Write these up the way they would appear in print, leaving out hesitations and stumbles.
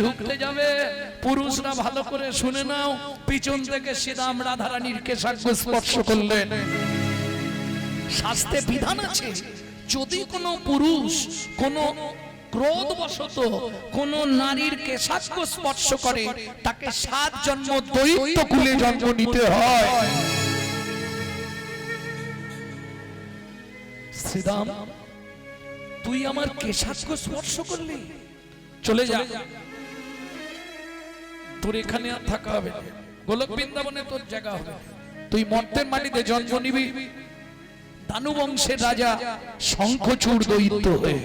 ঢুকতে যাবে, পুরুষরা ভালো করে শুনে নাও, পিছন থেকে শ্রীরাম রাধারানীর কেশাগ্র স্পর্শ করলেন। শাস্ত্রে বিধান আছে, যদি কোনো পুরুষ কোনো ক্রোধবশত কোন নারীর কেশাগ্র স্পর্শ করে, তাকে 7 জন্ম দৈত্য কুলে জন্ম নিতে হয়। শ্রীরাম, তুই আমার কেশাগ্র স্পর্শ করলি, চলে যা, তোর এখানে আর থাকা হবে না, গোলক বৃন্দাবনে তোর জায়গা হবে, তুই মর্তের মাটিতে জন্ম নিবি দানু বংশের রাজা শঙ্খচূড় দৈত্য হয়ে।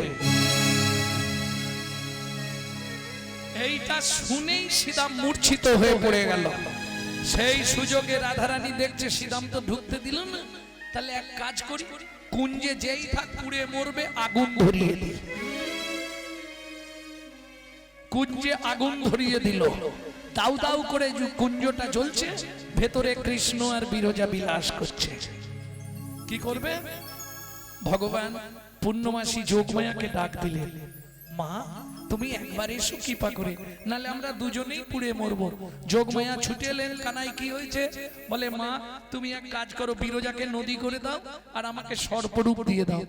এইটা শুনেই শ্রীরাম মূর্ছিত হয়ে পড়ে গেল। সেই সুযোগে রাধারানী দেখছে শ্রীরাম তো ঢুকতে দিল না, তাহলে এক কাজ করি, কুঞ্জে যেই থাক পুড়ে মরবে, আগুন ধরিয়ে দিই। কুঞ্জে আগুন ধরিয়ে দিল, দাউ দাউ করে কুঞ্জটা জ্বলছে, ভেতরে কৃষ্ণ আর বিরজা বিলাস করছে। কি করবে? ভগবান পূর্ণমাসী যোগমায়াকে ডাক দিলেন, মা তুমি একবার এসো কৃপা করে, নালে আমরা দুজনেই পুড়ে মরবো। যোগমায়া ছুটে এলেন, কানাই কি হয়েছে? বলে মা তুমি এক কাজ করো, বিরজাকে নদী করে দাও আর আমাকে সর্পরূপ দিয়ে দাও।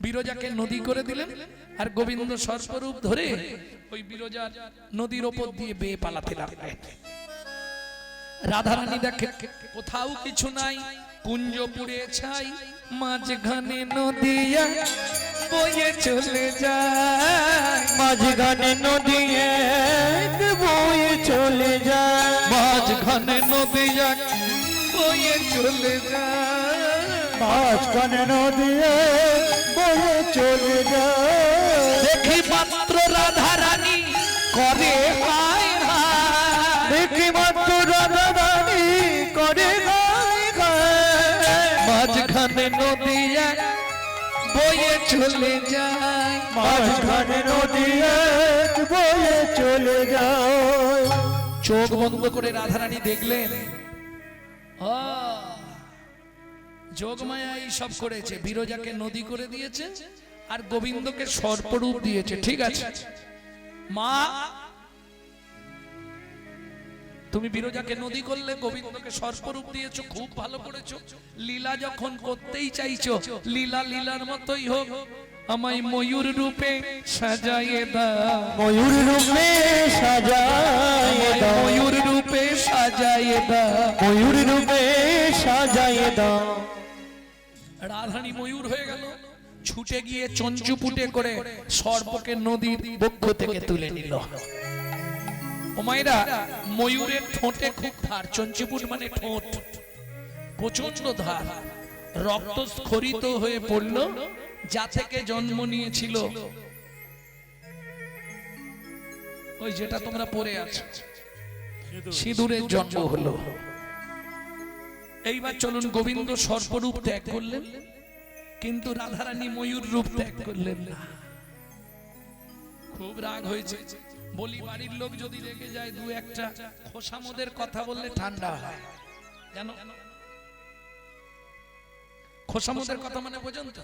বিরজাকে নদী করে দিলেন, আর গোবিন্দ সর্পরূপ ধরে ওই বিরজার নদীর ওপর দিয়ে বেয়ে পালাতে লাগলেন। রাধারানী দেখে কোথাও কিছু নাই, কুঞ্জ পুড়ে ছাই, মাঝখানে নদিয়া বয়ে চলে যায়, মাঝখানে নদিয়া বয়ে চলে যায়, মাঝখানে নদিয়া বয়ে চলে যায়, মাঝখানে নদিয়া বয়ে চলে যায়। দেখি মাত্র রাধারানী করে হায় হায়, দেখি মাত্র রাধারানী করে হায় হায়, মাঝখানে নদিয়া বয়ে চলে যায়, মাঝখানে নদিয়া বয়ে চলে যায়। চোখ বন্ধ করে রাধারানী দেখলেন, যোগমায়া এই সব করেছে, বিরজাকে নদী করে দিয়েছে আর গোবিন্দকে সর্পরূপ দিয়েছে। ঠিক আছে মা, তুমি বিরজাকে নদী করলে, গোবিন্দকে সর্পরূপ দিয়েছো, খুব ভালো করেছো। লীলা যখন করতেই চাইছো, লীলা লীলার মতোই হোক, আমায় ময়ূর রূপে সাজায়ে দাও, ময়ূর রূপে সাজায়ে দাও, ময়ূর রূপে সাজায়ে দাও, ময়ূর রূপে সাজায়ে দাও। রাধারানী ময়ূর হয়ে গেল, ছুটে গিয়ে চঞ্চুপুটে করে সর্পকে নদীর বক্ষ থেকে তুলে নিল। ও মায়েরা, ময়ূরের ঠোঁটে খুব ধার, চঞ্চুপুট মানে ঠোঁট, প্রচন্ড ধার, রক্ত স্খলিত হয়ে পড়ল, যা থেকে জন্ম নিয়েছিল ওই যেটা তোমরা পড়ে আছো, সিঁদুরের জন্ম হলো। এইবার চলুন, গোবিন্দ সর্পরূপ ত্যাগ করলেন, কিন্তু রাধারানী ময়ূর রূপ ত্যাগ করলেন না। খুব রাগ হয়েছে। বলি বাড়ির লোক যদি রেগে যায়, দু একটা খোসামদের কথা বললে ঠান্ডা হয়, জানো? খোসামদের কথা মানে বোঝেন তো?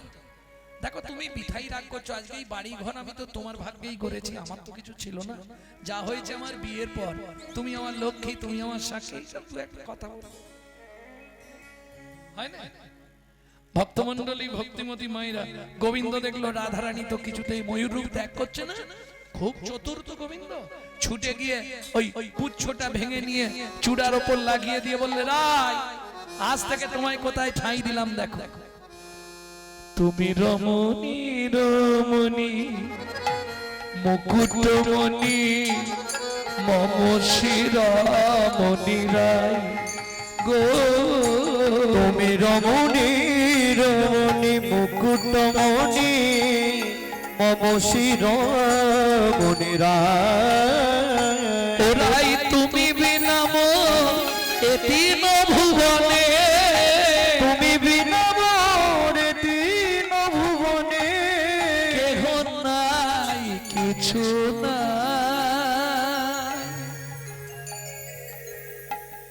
দেখো তুমি বিথাই রাগ করছো, আজকে এই বাড়ি ঘর আমি তো তোমার ভাগ্যেই করেছি, আমার তো কিছু ছিল না, যা হয়েছে আমার বিয়ের পর, তুমি আমার লক্ষ্মী, তুমি আমার সাক্ষী, সব দু একটা কথা বল, হয় না? ভক্তমন্ডলী, ভক্তিমতী মায়েরা, গোবিন্দ দেখলো রাধারানী তো কিছুতেই ময়ূর রূপ ত্যাগ করছে না, খুব চতুর তো গোবিন্দ, ছুটে গিয়ে ওই পুচ্ছটা ভেঙে নিয়ে চূড়ার ওপর লাগিয়ে দিয়ে বললে, রাই আজ থেকে তোমায় কোথায় ঠাঁই দিলাম, দেখো তুমি রমণী রমণী মুকুটমণি মম শিরোমণি রায় গো, তুমি রমণী রমণী মুকুটমণি মম শিরোমণি রায়। রাই তুমি বিনাম এ তিন ভুবনে, তুমি বিনা মোরে তিন ভুবনে, কেহ নাই কিছু নাই।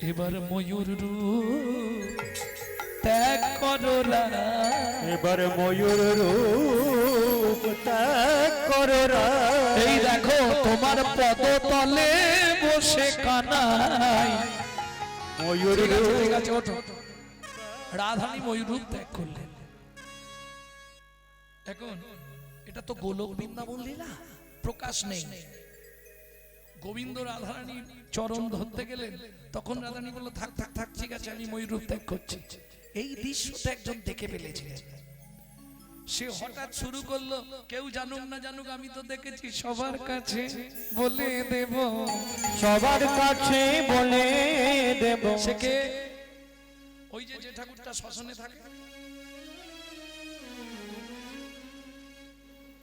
এবার ময়ূর রূপ ত্যাগ করো, এবার ময়ূর রূপ ত্যাগ করো রাই। এই দেখো তোমার পদতলে বসে কানাই। ময়ূর ঠিক আছে, রূপ ঠিক আছে, ওঠো। রাধারানী ময়ূর রূপ ত্যাগ করলেন। এখন এটা তো গোলক বৃন্দাবন লীলা, প্রকাশ নেই। গোবিন্দ রাধারানী চরণ ধরতে গেলেন, তখন রাধারানী বলল থাক থাক থাক, ঠিক আছে আমি ময়ূর রূপ ত্যাগ করছি। এই দৃশ্যটা একজন দেখে ফেলেছিলেন। সে হঠাৎ শুরু করলো, কেউ জানুক না জানুক আমি তো দেখেছি, সবার কাছে বলে দেব। সবার কাছে বলে দেব। সে কে? ওই যে যে ঠাকুরটা শ্মশানে থাকে।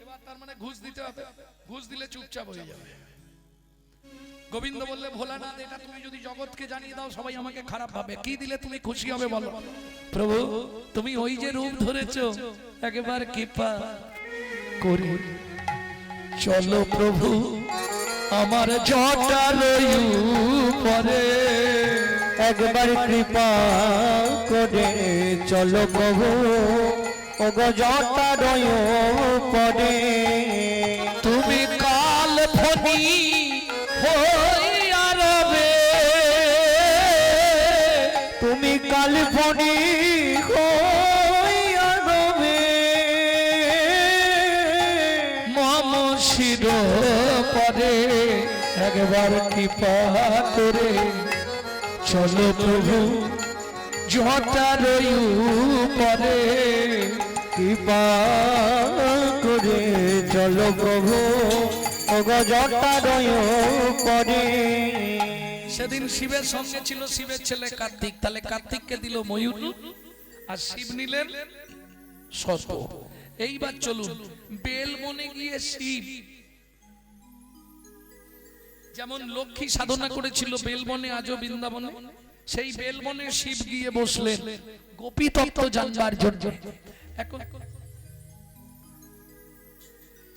এবার তার মানে ঘুষ দিতে হবে, ঘুষ দিলে চুপচাপ হয়ে যাবে। গোবিন্দ বললে ভোলানাথ, এটা তুমি যদি জগৎকে জানিয়ে দাও সবাই আমাকে খারাপ ভাবে, কি দিলে তুমি খুশি হবে বলো? প্রভু তুমি ওই যে রূপ ধরেছো, একবার কৃপা করে চলো প্রভু আমার জটার উপরে। একবার কৃপা করে চলো প্রভু ওগো জটার উপরে। তুমি কাল ফণি হইয়া রবে, তুমি কালফনি হইয়া রবে। মম শির পরে একবার কৃপা করে চলো প্রভু জটার উপরে। কৃপা করে চলো প্রভু ওগো জটার উপরে। সেদিন শিবের সঙ্গে ছিল শিবের ছেলে কার্তিক, তাহলে কার্তিককে দিল ময়ূর আর শিব নিলেন সর্প। এইবার চলুন বেলবনে গিয়ে শিব যেমন লক্ষ্মী সাধনা করেছিল বেলবনে, আজও বৃন্দাবনে সেই বেলবনে শিব গিয়ে বসলেন গোপী তত্ত্ব জানবার জন্য। এখন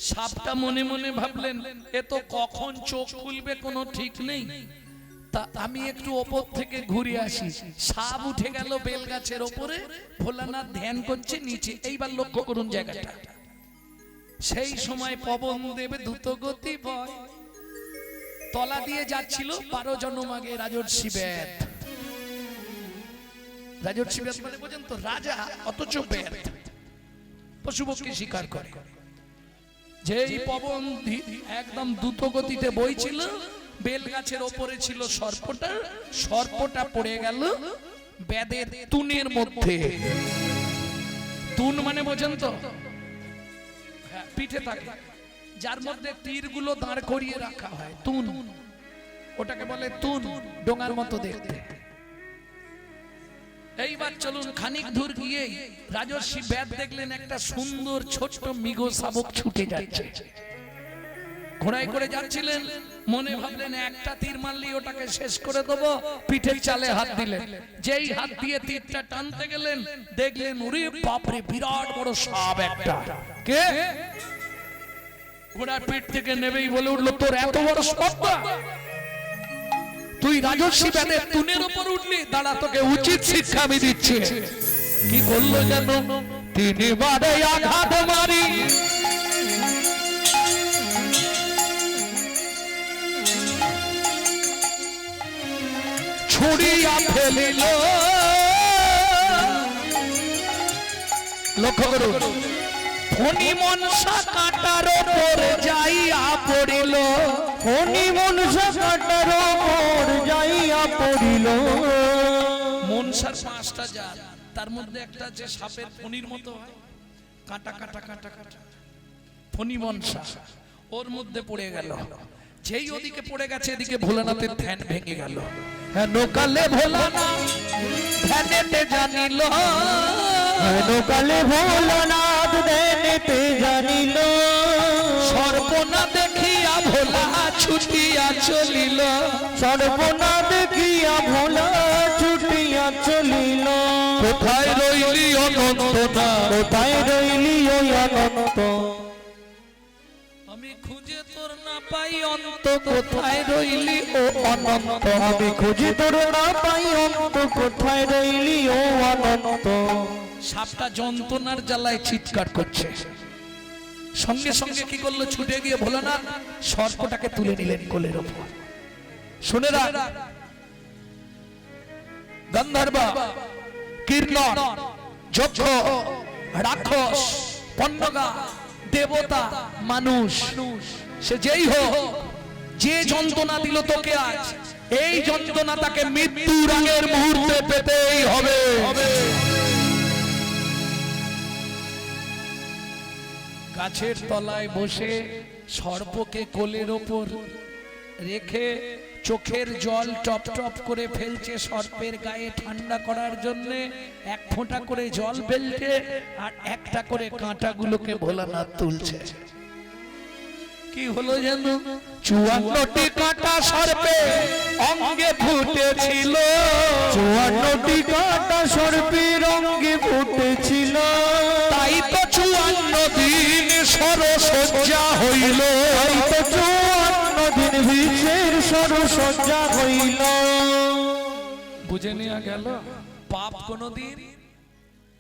সাপটা মনে মনে ভাবলেন এ তো কখন চোখ খুলবে কোনো ঠিক নেই, তা আমি একটু ওপর থেকে ঘুরে আসি। সাপ উঠে গেল বেল গাছের ওপরে, ভোলানাথ ধ্যান করছে নিচে। এইবার লক্ষ্য করুন জায়গাটা। সেই সময় পবন দেবে দ্রুতগতি বয় তলা দিয়ে যাচ্ছিল 12 জন্ম আগে রাজর্ষি বেদ। রাজর্ষি বেদ মানে বোঝেন তো, রাজা অথচ বেদ, পশুপক্ষী শিকার করে। যেই পবন একদম দ্রুত গতিতে বইছিল, বেল গাছের ওপরে ছিল সর্পটা, সর্পটা পড়ে গেল বেদের তুনের মধ্যে। তুন মানে বোঝেন তো, পিঠে থাকে যার মধ্যে তীরগুলো দাঁড় করিয়ে রাখা হয়, তুন, ওটাকে বলে তুন, ডোঙার মতো দেখতে। এইবার চলুন খানিক দূর গিয়ে রাজর্ষি বেদ দেখলেন একটা সুন্দর ছোট্ট মৃগ শাবক ছুটে যাচ্ছে। ঘোড়ায় করে যাচ্ছিলেন, মনে ভাবলেন একটা তীর মারলি ওটাকে শেষ করে দেবো, পিঠের চালে হাত দিলেন। যেই হাত দিয়ে তীরটা টানতে গেলেন দেখলেন ওরে বাপরে বিরাট বড় সাপ একটা। কে? ঘোড়ার পিঠ থেকে নেবেই বলে উঠলো তোর এত বড় সত্তা, তুই রাজর্ষি বেদের তুনের উপর উঠলি, দাঁড়া তোকে উচিত শিক্ষা আমি দিচ্ছি। কি করলো যেন, 3 বারে আঘাত মারি ছুড়িয়া ফেলিল। লক্ষ্য করুন, ফণি মনসা কাটার ওপর যাইয়া পড়িল। ফণি মনসা কাটার ওপর যাইয়া পড়িল। মনসার 5টা জাত, তার মধ্যে একটা যে সাপের ফণির মতো হয়, কাটা কাটা কাটা কাটা, ফণি মনসা ওর মধ্যে পড়ে গেল। যেই ওদিকে পড়ে গেছে এদিকে ভোলানাথের ধ্যান ভেঙে গেল। হ্যাঁ কালে ভোলানাথ ধ্যানেতে জানিল, কালে ভোলানাথ ধ্যানেতে জানিল। সর্বনা দেখিয়া ভোলা ছুটিয়া চলিল, সর্বনা দেখিয়া ভোলা ছুটিয়া চলিল। কোথায় রইলি অনন্ত না, কোথায় রইলি ওই অনন্ত। আমি খুঁজে তোর না পাই অন্ত, কোথায় রইলি ও অনন্ত। আমি খুঁজে তোর না পাই অন্ত, কোথায় রইলি ও অনন্ত। সাপটা যন্ত্রণার জ্বালায় চিৎকার করছে। সঙ্গে সঙ্গে কি করলো, ছুটে গিয়ে ভোলানাথ সর্পটাকে তুলে নিলেন কোলের ওপর। শুনে রাখ, গন্ধর্ব, কিন্নর, যক্ষ, রাক্ষস, পণ্যগা, দেবতা, মানুষ, সে যেই হোক, যে যন্ত্রণা দিল তোকে আজ, এই যন্ত্রণা তাকে মৃত্যুর আগের মুহূর্তে পেতেই হবে। গাছের তলায় বসে সর্পকে কোলের ওপর রেখে চোখের জল টপ টপ করে ফেলছে সর্পের গায়ে ঠান্ডা করার জন্য। এক ফোঁটা করে জল ফেলছে আর একটা করে কাঁটাগুলোকে ভোলানাথ তুলছে। কি হলো যেন, 54টি কাঁটা সর্পে অঙ্গে ফুটেছিল, 54টি কাঁটা সর্পের অঙ্গে ফুটেছিল, তাই তো 54 দিন সরসজ্জা হইল, তাই তো 54 দিন বিষের সরসজ্জা হইল। বুঝে নেওয়া গেল, পাপ কোনদিন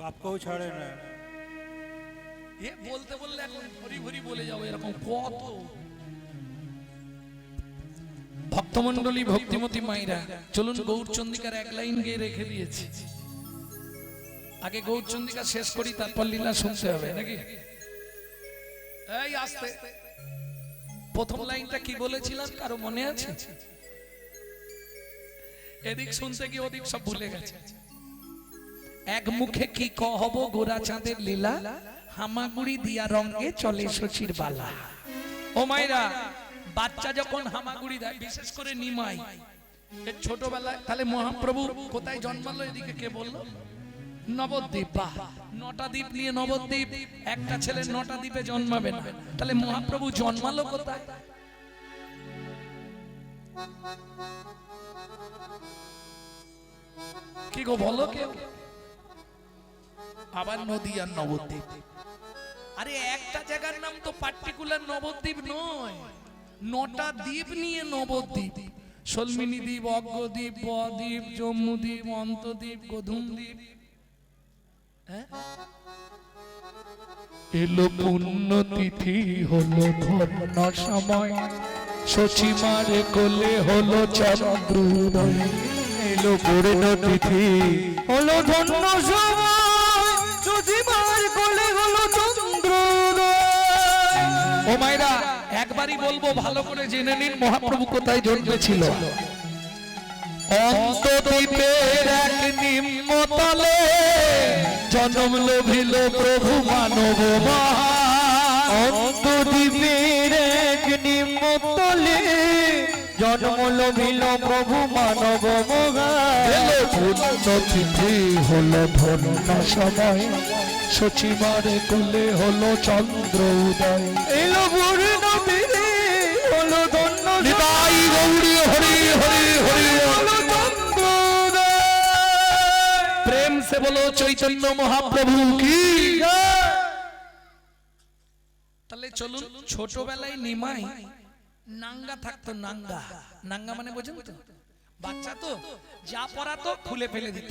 বাপকেও ছাড়ে না। এ বলতে বললে এখন ভরি ভরি বলে যাবো, এরকম কত ভক্তমন্ডলী, ভক্তিমতী মাইরা। চলুন গৌরচন্দ্রিকার এক লাইন গিয়ে রেখে দিয়েছি, আগে গৌরচন্দ্রিকা শেষ করি, তারপর লীলা শুনতে হবে নাকি। এই আস্তে, প্রথম লাইনটা কি বলেছিলাম কারো মনে আছে? এদিক শুনতে গিয়ে ওদিক সব ভুলে গেছে। এক মুখে কি কহব গোরা চাঁদের লীলা, হামাগুড়ি দিয়া রঙে চলে শশীর বালা। ও মাইরা, বাচ্চা যখন হামাগুড়ি দেয়, বিশেষ করে নিমাই, ছোটবেলায়, তাহলে মহাপ্রভু কোথায় জন্মালো? এদিকে কে বললো? নবদ্বীপ। বাহ, 9টা দ্বীপ নিয়ে নবদ্বীপ, একটা ছেলে 9টা দ্বীপে জন্মাবে না, তাহলে মহাপ্রভু জন্মালো কোথায়? কি গো বলো কেউ? আবার নদী আর নবদ্বীপ। আরে একটা জায়গার নাম তো পার্টিকুলার নবদ্বীপ নয়, 9টা দ্বীপ নিয়ে নবদ্বীপ। সলমিনী দ্বীপ, অগ্রদ্বীপ, বদ্বীপ, জম্মুদ্বীপ, অন্তদ্বীপ, গোধূমদ্বীপ। এলো পুণ্যতিথি, হলো ধন্য সময়, শচীমারে কোলে হলো চন্দ্রোদয়। এলো পূর্ণতিথি, হলো ধন্য সময়, শচীমার কোলে হলো চন্দ্রোদয়। ও মায়েরা, একবারই বলবো, ভালো করে জেনে নিন মহাপ্রভু কোথায় জন্মেছিল। অন্তদ্বীপের এক নিম্নতলে জন্ম লভিল প্রভু মানব মহা। অন্তদ্বীপের এক নিম্নতলে জন্ম লভিল প্রভু মানব মহা। এলো পুণ্যতিথি, হলো ধন্য সময়, শচীমারে কোলে হলো চন্দ্র উদয়। এলো পূর্ণতিথি, হলো ধন্য নিতাই গৌরী হরি হরি হরি, হলো চন্দ্রোদয়। প্রেম সে বলো চৈতন্য মহাপ্রভু কি। তাহলে চলুন, ছোটবেলায় নিমাই নাঙ্গা থাকতো। নাঙ্গা, নাঙ্গা মানে বোঝেন তো? বাচ্চা তো যা পড়াতো খুলে ফেলে দিত,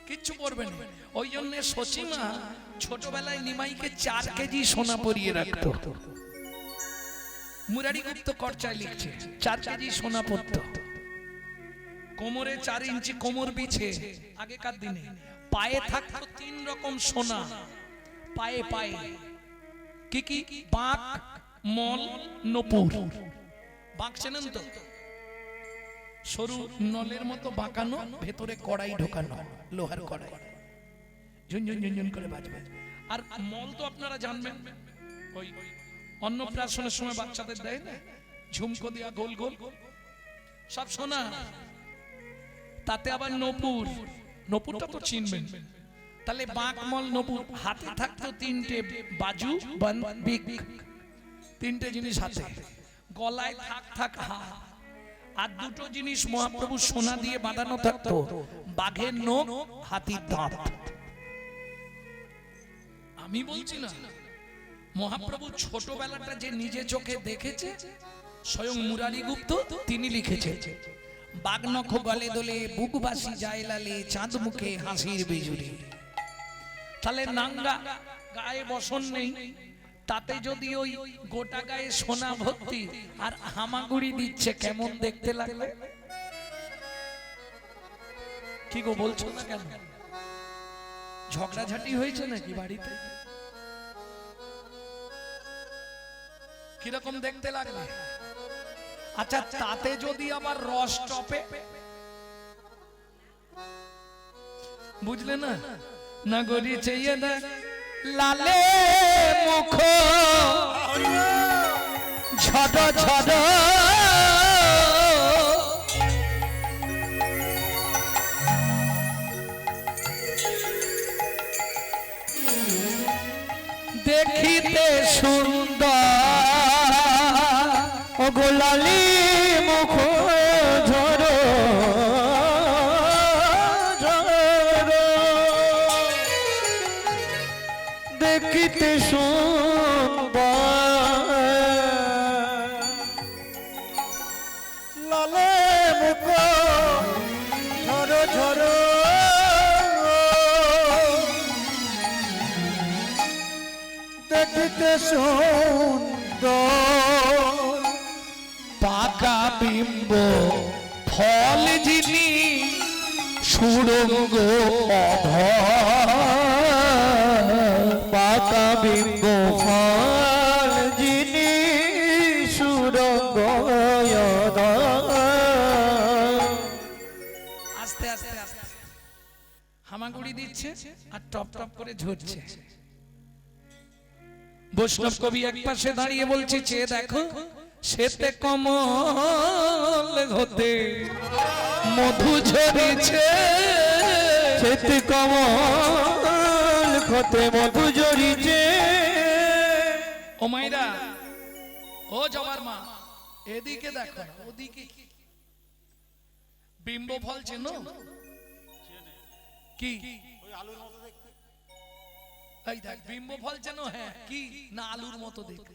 কিচ্ছু পড়বে না। ওই জন্য শচীমা ছোটবেলায় নিমাইকে 4 কেজি সোনা পরিয়ে রাখতো। মুরারি গুপ্ত কর্চায় লিখছে 4 কেজি সোনা পরতো, কোমরে 4 ইঞ্চি কোমর বিছে। আগেকার দিনে পায়ে থাকতো 3 রকম সোনা, পায়ে পায়ে কি কি? বাঁক, মল, নপুর। বাঁক চেনেন তো? সরু নলের মতো বাঁকানো, ভেতরে কড়াই ঢোকানো, লোহার কড়াই, ঝুনঝুন ঝুনঝুন করে বাজবে। আর মল তো আপনারা জানবেন, ওই অন্নপ্রাশনের সময় বাচ্চাদের দেয় না, ঝুমকো দিয়া গোল গোল, সব সোনা। তাতে আবার নপুর, নপুরটা তো চিনবেন। তাহলে বাঁক, মল, নপুর। হাতে থাকতো 3টে বাজু, বিক, 3টে জিনিস হাতে। গলায় থাক থাক হা, আর 2টো জিনিস মহাপ্রভু সোনা দিয়ে বাঁধানো থাকতো, বাঘের নখ, হাতির দাঁত। আমি বলছি না, মহাপ্রভু ছোটবেলাটা যে নিজে চোখে দেখেছে, স্বয়ং মুরারি গুপ্ত তিনি লিখেছে। বাঘ নখ গলে দোলে, বুকবাসী যায় লালে, চাঁদ মুখে হাসির বিজুরি। তাহলে নাঙ্গা, গায়ে বসন নেই, তাতে যদি ওই গোটা গায়ে সোনা ভর্তি আর হামাগুড়ি দিচ্ছে, কেমন দেখতে লাগবে? কি গো বলছো না কেন? ঝগড়াঝাটি হয়েছে নাকি বাড়িতে? কিরকম দেখতে লাগবে? আচ্ছা, তাতে যদি আবার রস টপে, বুঝলে না? নগরী চাইয়ে না লালে মুখ ঝড় ঝড় দেখিতে সুন্দর, ও গোলালি মুখ ঝরো ঝরো, দেখিতে সুন্দর, লালে মুখ ঝরো ঝরো, দেখিতে সুন্দর, পাকা বিম্ব ফল যিনি সুরঙ্গ পাকা বিম্ব ফল যিনি সুরঙ্গ। আস্তে আস্তে আস্তে হামাগুড়ি দিচ্ছে আর টপ টপ করে ঝরছে। বৈষ্ণব কবি এক পাশে দাঁড়িয়ে বলছে, চেয়ে দেখো শ্বেতে কমল হতে মধু ঝরেছে, শ্বেতে কমল হতে মধু ঝরিছে। ও মাইরা, ও জবার মা, এদিকে দেখো না, ওদিকে কি? বিম্ব ফল চেনো? কি এই দেখ, বিম্ব ফল চেনো? হ্যাঁ, কি না আলুর মতো দেখতে?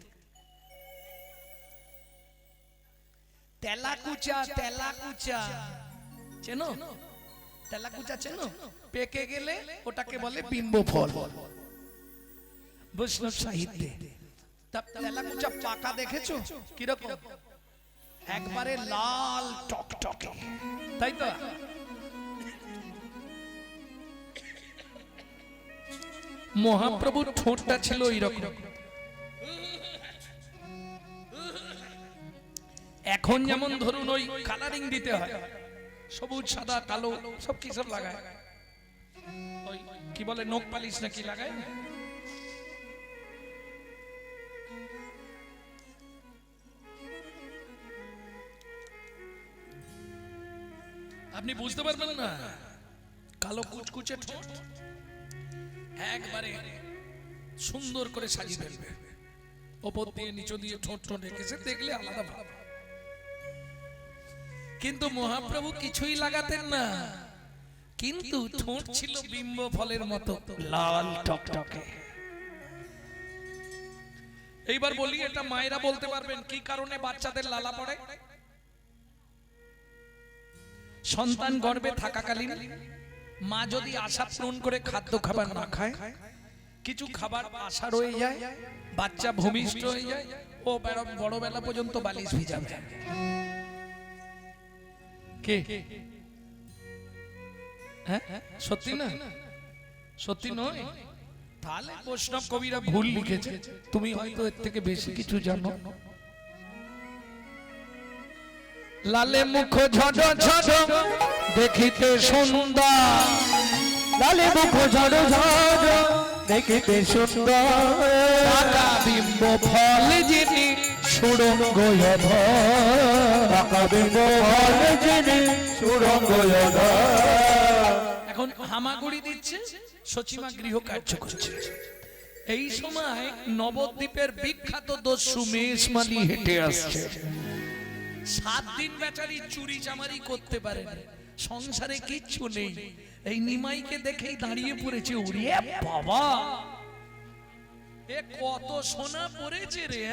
তেলাকুচা, তেলাকুচা চেনো? তেলাকুচা চেনো? পেকে গেলে ওটাকে বলে বিম্ব ফল বৈষ্ণব সাহিত্যে। তেলাকুচা পাকা দেখেছো কিরকম? একবারে লাল টকটকে, তাই তো? মহাপ্রভুর ঠোঁটটা ছিল এইরকম। এখন যেমন ধরুন ওই কালারিং দিতে হয়, সবুজ সাদা কালো সব কি সব লাগায়, ওই কি বলে নখ পালিশ নাকি লাগায়। আপনি বুঝতে পারবেন না, কালো কুচকুচে ঠোঁট একবারে সুন্দর করে সাজিয়ে ফেলবে, ওপর দিয়ে নিচে দিয়ে ঠোঁট ঠোঁট রেখেছে, দেখলে আলাদা ভাব। কিন্তু মহাপ্রভু কিছুই লাগাতেন না, কিন্তু ঠোঁট ছিল বিম্ব ফলের মতো লাল টকটকে। এইবার বলি, এটা মায়েরা বলতে পারবেন কি কারণে বাচ্চাদের লালা পড়ে? সন্তান গর্ভে থাকাকালীন মা যদি আশা পূরণ করে খাদ্য খাবার না খায়, কিছু খাবার আশা রয়ে যায়, বাচ্চা ভূমিষ্ঠ হয়ে যায়, ও বড় বেলা পর্যন্ত বালিশ ভিজাবে। কে? হ্যাঁ, সত্যি না? সত্যি নয়? তাহলে বৈষ্ণব কবিরা ভুল লিখেছে, তুমি হয়তো এর থেকে বেশি কিছু জানো। লালে মুখ ঝড় ঝড় দেখিতে সুন্দর, লালে মুখ ঝড় ঝড় দেখিতে সুন্দর, পাকা বিম্ব ফল যিনি সুরঙ্গ পাকা বিম্ব ফল যিনি সুরঙ্গ। এখন হামাগুড়ি দিচ্ছে, সচিমা গৃহ কার্য করছে। এই সময় নবদ্বীপের বিখ্যাত দস্যু মেষমালি হেঁটে আসছে। 7 দিন বেচারি চুরি চামারি করতে পারে না, সংসারে কিচ্ছু নেই। এই নিমাইকে দেখেই দাঁড়িয়ে পড়েছে, ওরে বাবা, এ কত সোনা পড়েছে রে,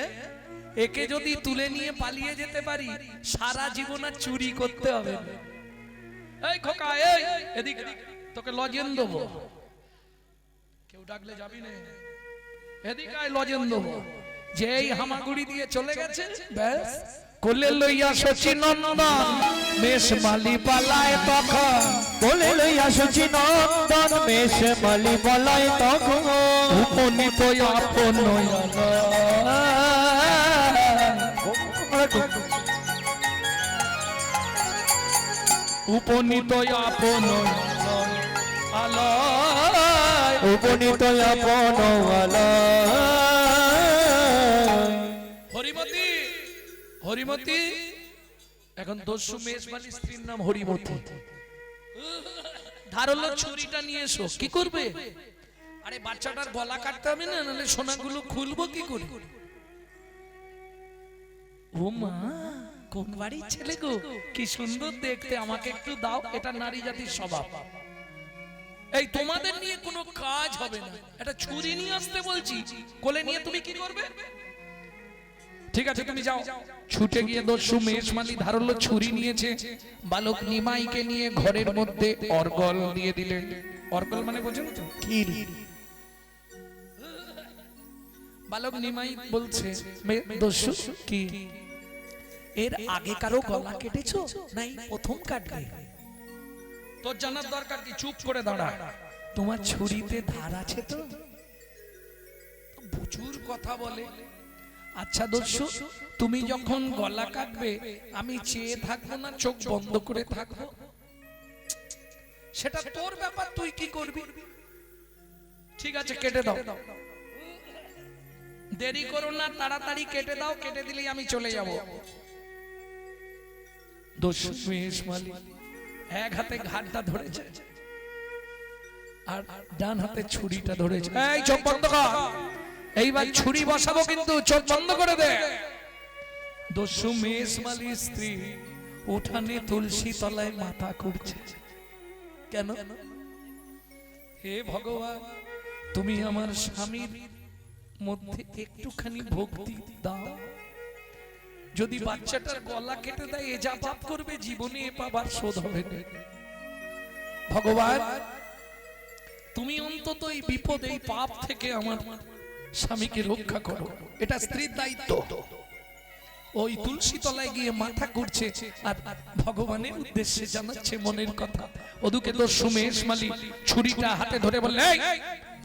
একে যদি তুলে নিয়ে পালিয়ে যেতে পারি, সারা জীবন আর চুরি করতে হবে না। এই খোকা, এই এদিকে, তোকে লজেন দেবো, কেউ ডাকলে যাবি না। এদিকে আয় লজেন দেবো। যেই হামাগুড়ি দিয়ে চলে গেছে ব্যাস কোলে লইয়া শচীনন্দন মেষ মালি পালায় তখন বলে লইয়া শচী নন্দন মেষ মালি বলায় তখন উপনীত আপন উপনীত আপন আলয় উপনীত আপন হরিমতি হরিমতি এখন দস্যু মেজবানি স্ত্রীর নাম হরিমতি ধারালো ছুরিটা নিয়ে এসো কি করবে আরে বাচ্চাটার গলা কাটতে হবে না নাহলে সোনাগুলো খুলবো কি করে ও মা কোন বাড়ির ছেলে গো কি সুন্দর দেখতে আমাকে একটু দাও এটা নারী জাতির স্বভাব এই তোমাদের নিয়ে কোনো কাজ হবে না এটা ছুরি নিয়ে আসতে বলছি কোলে নিয়ে তুমি কি করবে ঠিক আছে তুমি যাও ছুটে গিয়ে দস্যু মেষমালি ধারালো ছুরি নিয়েছে বালক নিমাইকে নিয়ে ঘরের মধ্যে অর্গল দিয়ে দিলেন অর্গল মানে বোঝেন তো কিল বালক নিমাই বলছে দস্যু কি এর আগে কারো গলা কেটেছো নাই প্রথম কাটবে তোর জানার দরকার কি চুপ করে দাঁড়া তোমার ছুরিতে ধার আছে তো প্রচুর কথা বলে আচ্ছা দস্যু তুমি যখন গলা কাটবে আমি চেয়ে থাকবো না চোখ বন্ধ করে থাকবো সেটা তোর ব্যাপার তুই কি করবি ঠিক আছে কেটে দাও দেরি করো না তাড়াতাড়ি কেটে দাও কেটে দিলেই আমি চলে যাব দস্যু মেষমালি এক হাতে ঘাটটা ধরেছে আর ডান হাতে ছুরিটা ধরেছে এই চোখ বন্ধ কর এইবার ছুরি বসাবো কিন্তু চোখ বন্ধ করে দে দস্যু মেষমালি স্ত্রী উঠানে তুলসী তলায় মাথা করছে কেন হে ভগবান তুমি আমার স্বামীর মধ্যে একটুখানি ভক্তি দাও যদি বাচ্চাটার গলা কেটে দেয় এ যা পাপ করবে জীবনে এ পাবার শোধ হবে না ভগবান তুমি অন্তত এই বিপদ এই পাপ থেকে আমার স্বামীকে রক্ষা করো এটা স্ত্রীর দায়িত্ব ওই তুলসী তলায় গিয়ে মাথা করছে আর ভগবানের উদ্দেশ্যে জানাচ্ছে মনের কথা ওদিকে তো সুমেশ মালি ছুরিটা হাতে ধরে বললে এই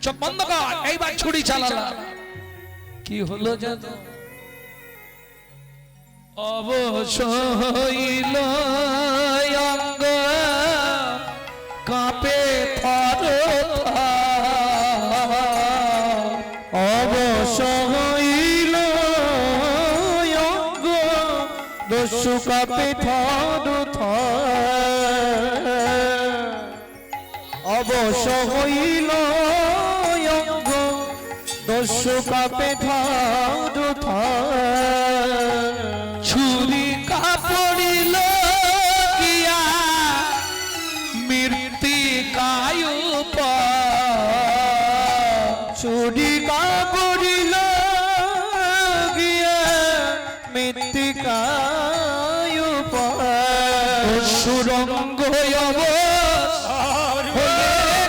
চোখ বন্ধ কর এইবার ছুরি চালালা কি হলো জানো অবশ হইল অঙ্গ কাঁপে থর অবশ হইল অঙ্গ দস্যু কাপে থর অবশ হইল অঙ্গ দস্যু কাপে থর ছুরি কাপড়িল গিয়া মৃত্তিকায় চুরি কাপড়িল গিয়া মৃত্তিকায় সুরঙ্গ হয়ে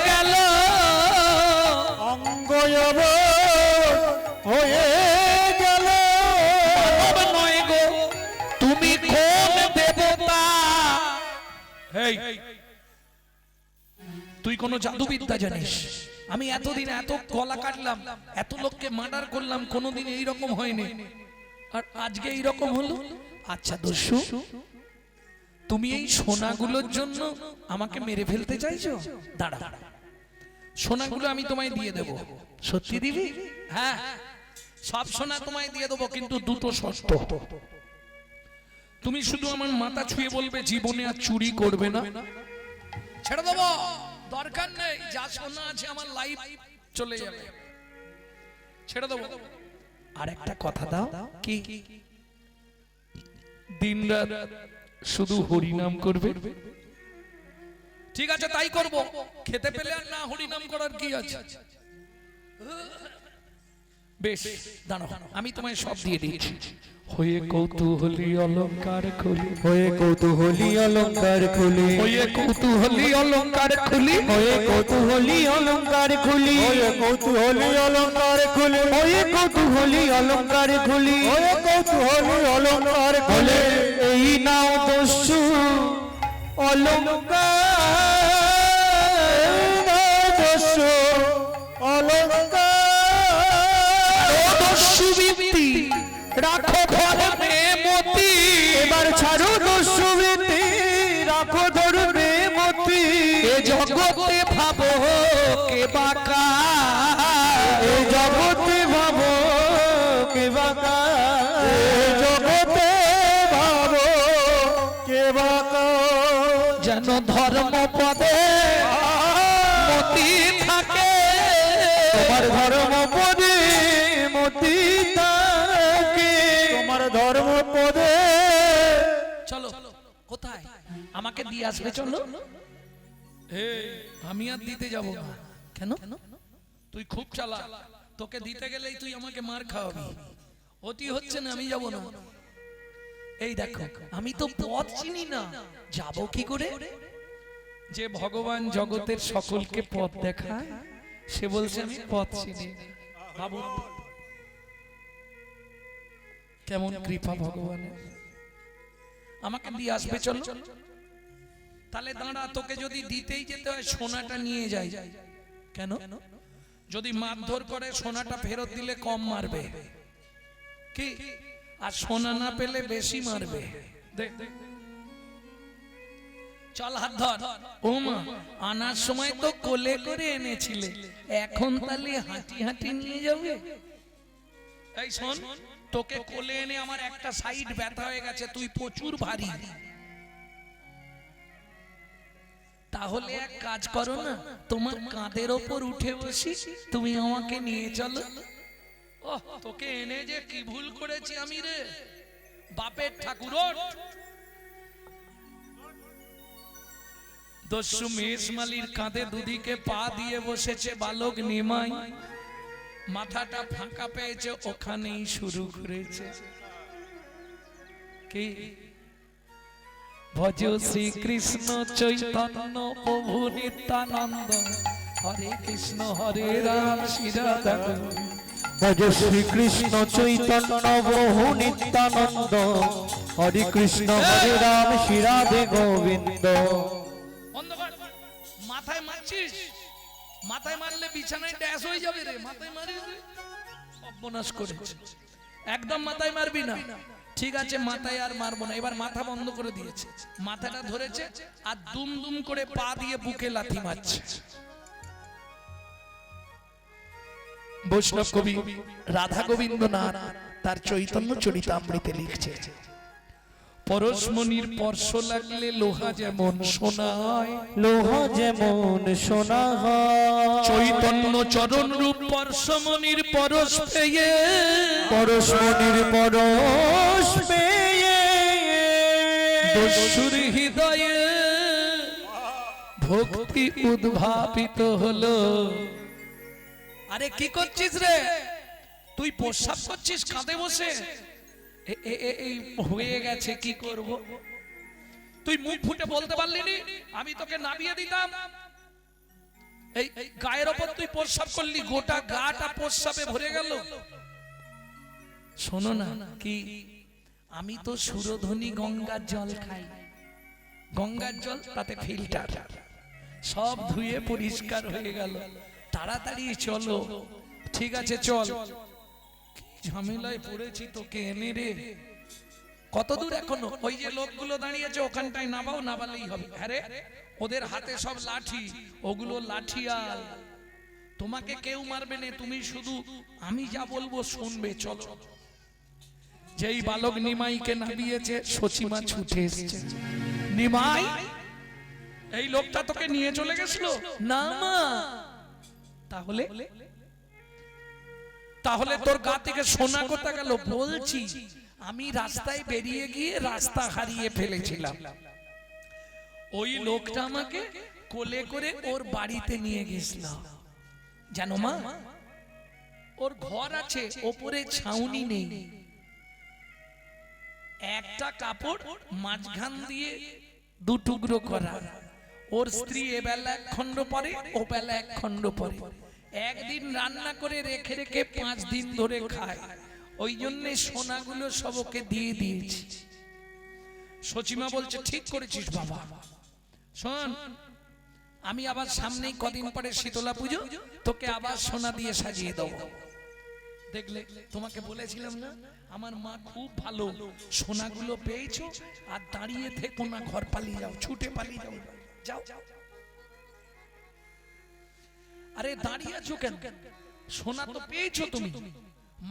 গেল অঙ্গ হয়ে গেল নয় গো তুমি কোন দেবতা তুই কোন জাদুবিদ্যা জানিস আমি এতদিন এত গলা কাটলাম এত লোককে মার্ডার করলাম কোনোদিন এইরকম হয়নি আর আজকে এইরকম হলো আচ্ছা দস্যু তুমি এই সোনাগুলোর জন্য আমাকে মেরে ফেলতে চাইছো দাঁড়া সোনাগুলো আমি তোমায় দিয়ে দেব সত্যি দিবি হ্যাঁ সব সোনা তোমায় দিয়ে দেবো কিন্তু দুটো শর্ত তুমি শুধু আমার মাথা ছুঁয়ে বলবে জীবনে আর চুরি করবে না ছেড়ে দেবো দরকার নেই যা সোনা আছে আমার লাইফ চলে যাবে ছেড়ে দেবো আর একটা কথা দাও কি দিনরাত শুধু হরি নাম করবে ঠিক আছে তাই করব খেতে পেলে আর না হরি নাম করার কি আছে বেশ দাঁড়াও আমি তোমায় সব দিয়ে দিয়েছি হয়ে কৌতূহলী অলঙ্কার খুলি, হয়ে কৌতূহলী অলঙ্কার খুলি, হয়ে কৌতূহলী অলঙ্কার খুলি, হয়ে কৌতূহলী অলঙ্কার খুলি, হয়ে কৌতূহলী অলঙ্কার খুলি, হয়ে কৌতূহলী অলঙ্কার খুলি, হয়ে কৌতূহলী অলঙ্কার বলে খুলি। এই নাও দস্যু অলঙ্কার, দস্যু অলঙ্কার, দস্যু বৃত্তি রাখো ধর্মে মতি, এবার ছাড়ো দস্যু বৃত্তি, রাখো ধর্মে মতি, এ জগতে ভাবো কে বাকা, এ জগতে ভাবো কে বাঁকা, এ জগতে ভাবো কে বাঁকা। যেন ধর্ম পদে মতি থাকে, তোমার ধর্ম পদে মতি থাকে, তোমার ধর্ম পদে। চলো কোথায় আমাকে দিয়ে আসবে, চলো। আমি আর দিতে যাব না। কেন? তুই খুব চালা, তোকে দিতে গেলেই তুই আমাকে মার খাওয়াবি। অতি হচ্ছে না, আমি যাব না। এই দেখো, আমি তো পথ চিনি না, যাব কি করে? যে ভগবান জগতের সকলকে পথ দেখায়, সে বলছে আমি পথ চিনি না। ভাবুন কেমন কৃপা ভগবানের। আমাকে দিয়ে আসবে, চলো। তাহলে দাঁড়া, তোকে যদি দিতেই যেতে হয় সোনাটা নিয়ে যাই। কেন? যদি মারধর করে সোনাটা ফেরত দিলে কম মারবে কি, আর সোনা না পেলে বেশি মারবে। দেখ চল হাত ধর। ও মা, আনার সময় তো কোলে করে এনেছিলে, এখন তাহলে হাঁটি হাঁটি নিয়ে যাবে? এই শোন, তোকে কোলে এনে আমার একটা সাইড ব্যথা হয়ে গেছে, তুই প্রচুর ভারী। তাহলে এক কাজ করো না, তোমার কাঁধের ওপর উঠে বসি, তুমি আমাকে নিয়ে চলো। ওহ, তোকে এনে যে কি ভুল করেছি আমি রে, বাপের ঠাকুর। দস্যু মেষমালির কাঁধে দুদিকে পা দিয়ে বসেছে বালক নিমাই, মাথাটা ফাঁকা পেয়েছে, ওখানেই শুরু করেছে কি, ভজ শ্রীকৃষ্ণ চৈতন্য প্রভু নিত্যানন্দ, হরে কৃষ্ণ হরে রাম শ্রী রাধা গোবিন্দ। ভজ শ্রীকৃষ্ণ চৈতন্য বহু নিত্যানন্দ, হরে কৃষ্ণ হরে রাম শ্রী রাধে গোবিন্দ। বন্ধ কর। মাথায় মারছিস, মাথায় মারলে বিছানায় ড্যাশ হয়ে যাবে রে। মাথায় মারিস রে, সর্বনাশ করেছে। একদম মাথায় মারবি না, ঠিক আছে? মাথায় আর মারবো না। এবার মাথা বন্ধ করে দিয়েছে, মাথাটা ধরেছে আর দুম দুম করে পা দিয়ে বুকে লাথি মারছে। বৈষ্ণব কবি রাধা গোবিন্দনাথ তার চৈতন্য চরিতামৃতে লিখছে, পরশমণির স্পর্শ লাগলে লোহা যেমন সোনা হয়, লোহা যেমন সোনা হয়, চৈতন্য চরণ রূপ পরশমণির পরশ পেয়ে, পরশমণির পরশ পেয়ে, দস্যুর হৃদয়ে ভক্তি উদ্ভাবিত হলো। আরে কি করছিস রে তুই? প্রস্রাব করছিস কাঁধে বসে? এই হয়ে গেছে, কি করব? তুই মুখ ফুটে বলতে পারলি নি আমি তোকে নামিয়ে দিতাম? এই গায়ের ওপর তুই প্রস্রাব করলি, গোটা গাটা প্রস্রাবে ভরে গেল। শোনো না, কি আমি তো সুরধনী গঙ্গার জল খাই, গঙ্গার জল তাতে ফিল্টার, সব ধুয়ে পরিষ্কার হয়ে গেল। তাড়াতাড়ি চলো। ঠিক আছে চল। ঝামেলায় পড়েছি, তোকে এনে রে। কত দূর এখনো? ওই যে লোকগুলো দাঁড়িয়েছে ওখানটায় নামাও, নামালেই হবে। আরে ওদের হাতে সব লাঠি, ওগুলো লাঠিয়াল, তোমাকে কেউ মারবে না, তুমি শুধু আমি যা বলবো শুনবে। চলো। যেই বালক নিমাইকে নামিয়েছে, সচিমা ছুটে এসেছে। নিমাই, এই লোকটা তোকে নিয়ে চলে গেছিল না মা? তাহলে তাহলে তোর গা থেকে সোনা কোথা গেল? বলছি আমি রাস্তায় বেরিয়ে গিয়ে রাস্তা হারিয়ে ফেলেছিলাম, ওই লোকটা আমাকে কোলে করে ওর বাড়িতে নিয়ে গেছিল। জানো মা, ওর ঘর আছে, ওপরে ছাউনি নেই, একটা কাপড় মাঝখান দিয়ে দু টুকরো করা। ওর স্ত্রী এ বেলা এক খণ্ড পরে, ও বেলা এক খণ্ড পরে। একদিন রান্না করে রেখে রেখে 5 দিন ধরে খায়। ওই জন্য সোনাগুলো সব ওকে দিয়ে দিয়েছি। সচিমা বলছে ঠিক করেছিস বাবা। শোন, আমি আবার সামনেই কদিন পরে শীতলা পুজো, তোকে আবার সোনা দিয়ে সাজিয়ে দেবো। দেখলে, তোমাকে বলেছিলাম না আমার মা খুব ভালো। সোনাগুলো পেয়েছো আর দাঁড়িয়ে থেকো না, ঘর পালিয়ে যাও, ছুটে পালিয়ে যাও, যাও। আরে দাঁড়িয়ে আছো কেন? সোনা তো পেয়েছো তুমি।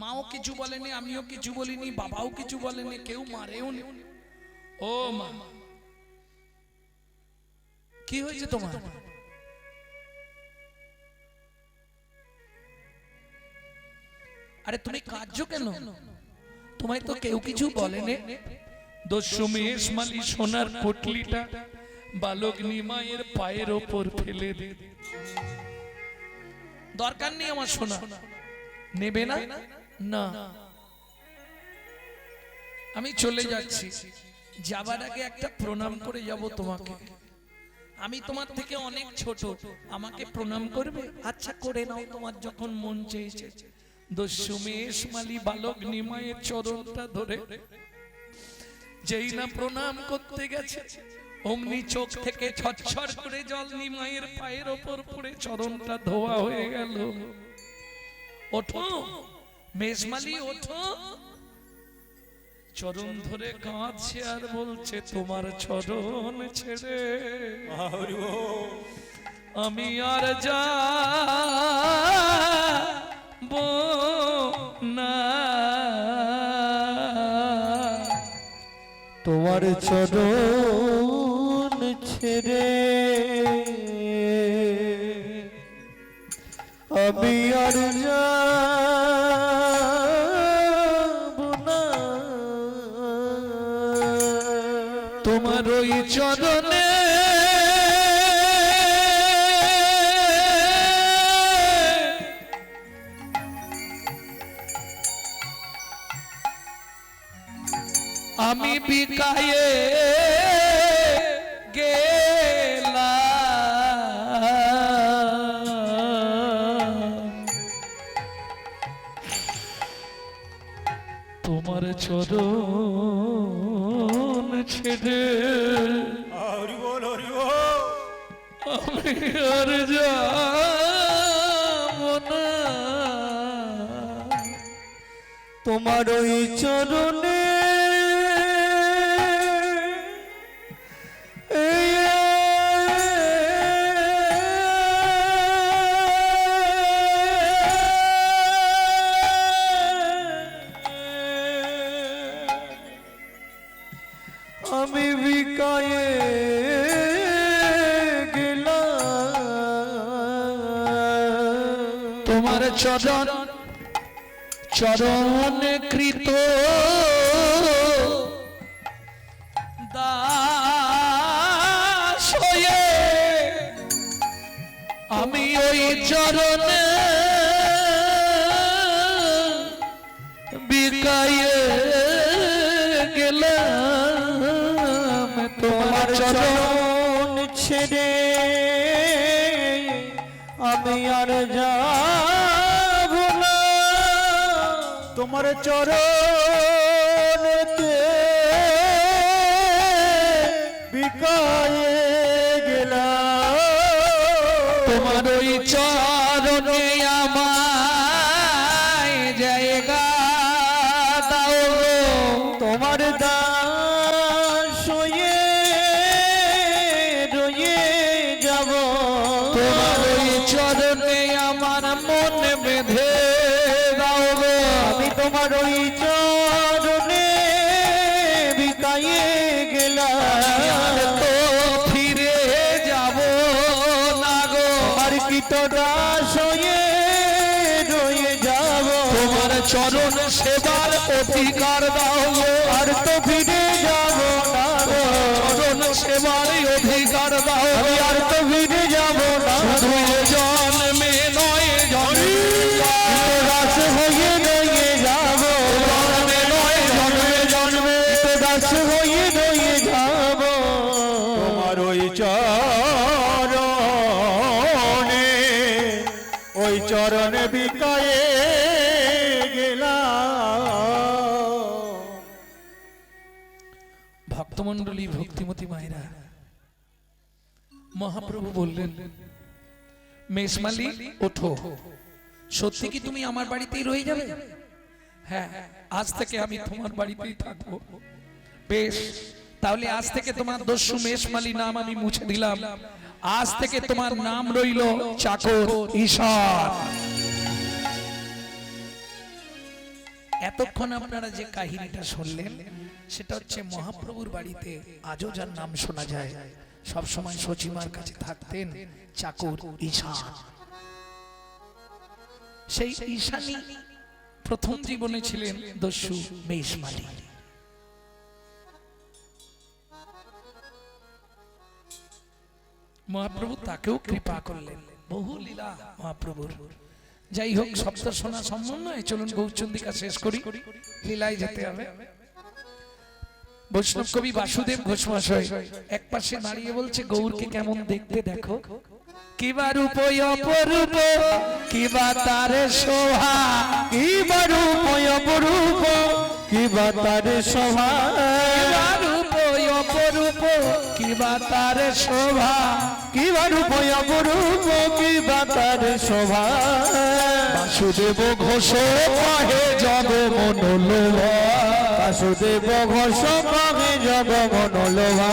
মাও কিছু বলেনি, আমিও কিছু বলিনি, বাবাও কিছু বলেনি, কেউ মারেও নি। ও মা, কি হয়েছে তোমার? আরে তুমি কাঁদছো কেন? তোমায় তো কেউ কিছু বলেনি। দশমেশ মালি সোনার পটলিটা বালক নিমায়ের পায়ের ওপর ফেলে দে। দরকার নেই আমার সোনা, নেবে না? না, আমি চলে যাচ্ছি। যাবার আগে একটা প্রণাম করে যাব তোমাকে। আমি তোমার থেকে অনেক ছোট, আমাকে প্রণাম করবে? আচ্ছা করে নাও, তোমার যখন মন চেয়েছে। দশমেশ মালি বালক নিমায়ের চরণটা ধরে যেই না প্রণাম করতে গেছে, অমনি চোখ থেকে ছটছট করে জল নিমায়ের পায়ের ওপর পড়ে চরণটা ধোয়া হয়ে গেল। ওঠো মেজমালি, ওঠো। চরণ ধরে কাঁদছে আর বলছে, তোমার চরণ ছেড়ে আমি আর যাব না। তোমার চরণ ছেড়ে আমি আর যাব না। তোমার ওই চরণে আমি বিকায়ে গেলাম, তোমার চরণ ছেড়ে আমি আর যাব না। তোমার ওই চরণে আমি বিকায়ে গেলাম। তোমার চরণ চরণ কৃত দাস হয়ে আমি ওই চরণে বিকায়ে গেলাম। তোমার চরণ ছেড়ে আমি আর যাব না। তোমার চরণেতে বিকায়ে গেলাম। তোমার ওই চরণে আমায় জায়গা দাও, তোমার দাস হয়ে রয়ে যাব। তোমার ওই চরণে আমার মন বেঁধে দাও গো। আমি তোমার ওই চরণে বিকায়ে গেলাম। তো ফিরে যাব না গো, আর কৃত দাস হয়ে রয়ে যাব। তোমার চরণ সেবার অধিকার দাও গো। আর তো ফিরে যাব না গো। চরণ সেবার অধিকার দাও গো। আর তো ফিরে যাব না গো। জন্মে নয় জন্মে দাস হয়ে রয়ে যাব। জন্মে নয় জন্মে জন্মে দাস চরণে বিকায়ে গেলাম। ভক্তমণ্ডলী, ভক্তিমতী মায়েরা, মহাপ্রভু বললেন, মেষমালি ওঠো, সত্যি কি তুমি আমার বাড়িতেই রয়ে যাবে? হ্যাঁ, আজ থেকে আমি তোমার বাড়িতেই থাকবো। বেশ, তাহলে আজ থেকে তোমার দস্যু মেষমালি নাম আমি মুছে দিলাম। আজ থেকে তোমার নাম রইল চাকর ঈশ্বর। এতক্ষণ আপনারা যে কাহিনীটা শুনলেন সেটা হচ্ছে মহাপ্রভুর বাড়িতে আজও যার নাম শোনা যায়, সব সময় সচিমার কাছে থাকতেন চাকর ঈশান। সেই ঈশানী প্রথম জীবনে ছিলেন দস্যু মেষমালি। মহাপ্রভু তাকেও কৃপা করলেন, বহু লীলা মহাপ্রভুর। যাই হোক, শব্দ শোনা সম্ভব নয়, চলুন গৌরচন্দ্রিকা শেষ করি, লীলায় যেতে হবে। বৈষ্ণব কবি বাসুদেব ঘোষ মহাশয় এক পাশে দাঁড়িয়ে বলছে, গৌরকে কেমন দেখতে দেখো, কিবা রূপ অপরূপ, কিবা তার শোভা, কিবা রূপ অপরূপ, কিবা তার শোভা, কিবা রূপ অপরূপ, কিবা তার শোভা, কিবা রূপ অপরূপ, কিবা তার শোভা। বাসুদেব ঘোষ কহে জগ মনোলোভা, বাসুদেব ঘোষ কহে জগ মনোলোভা।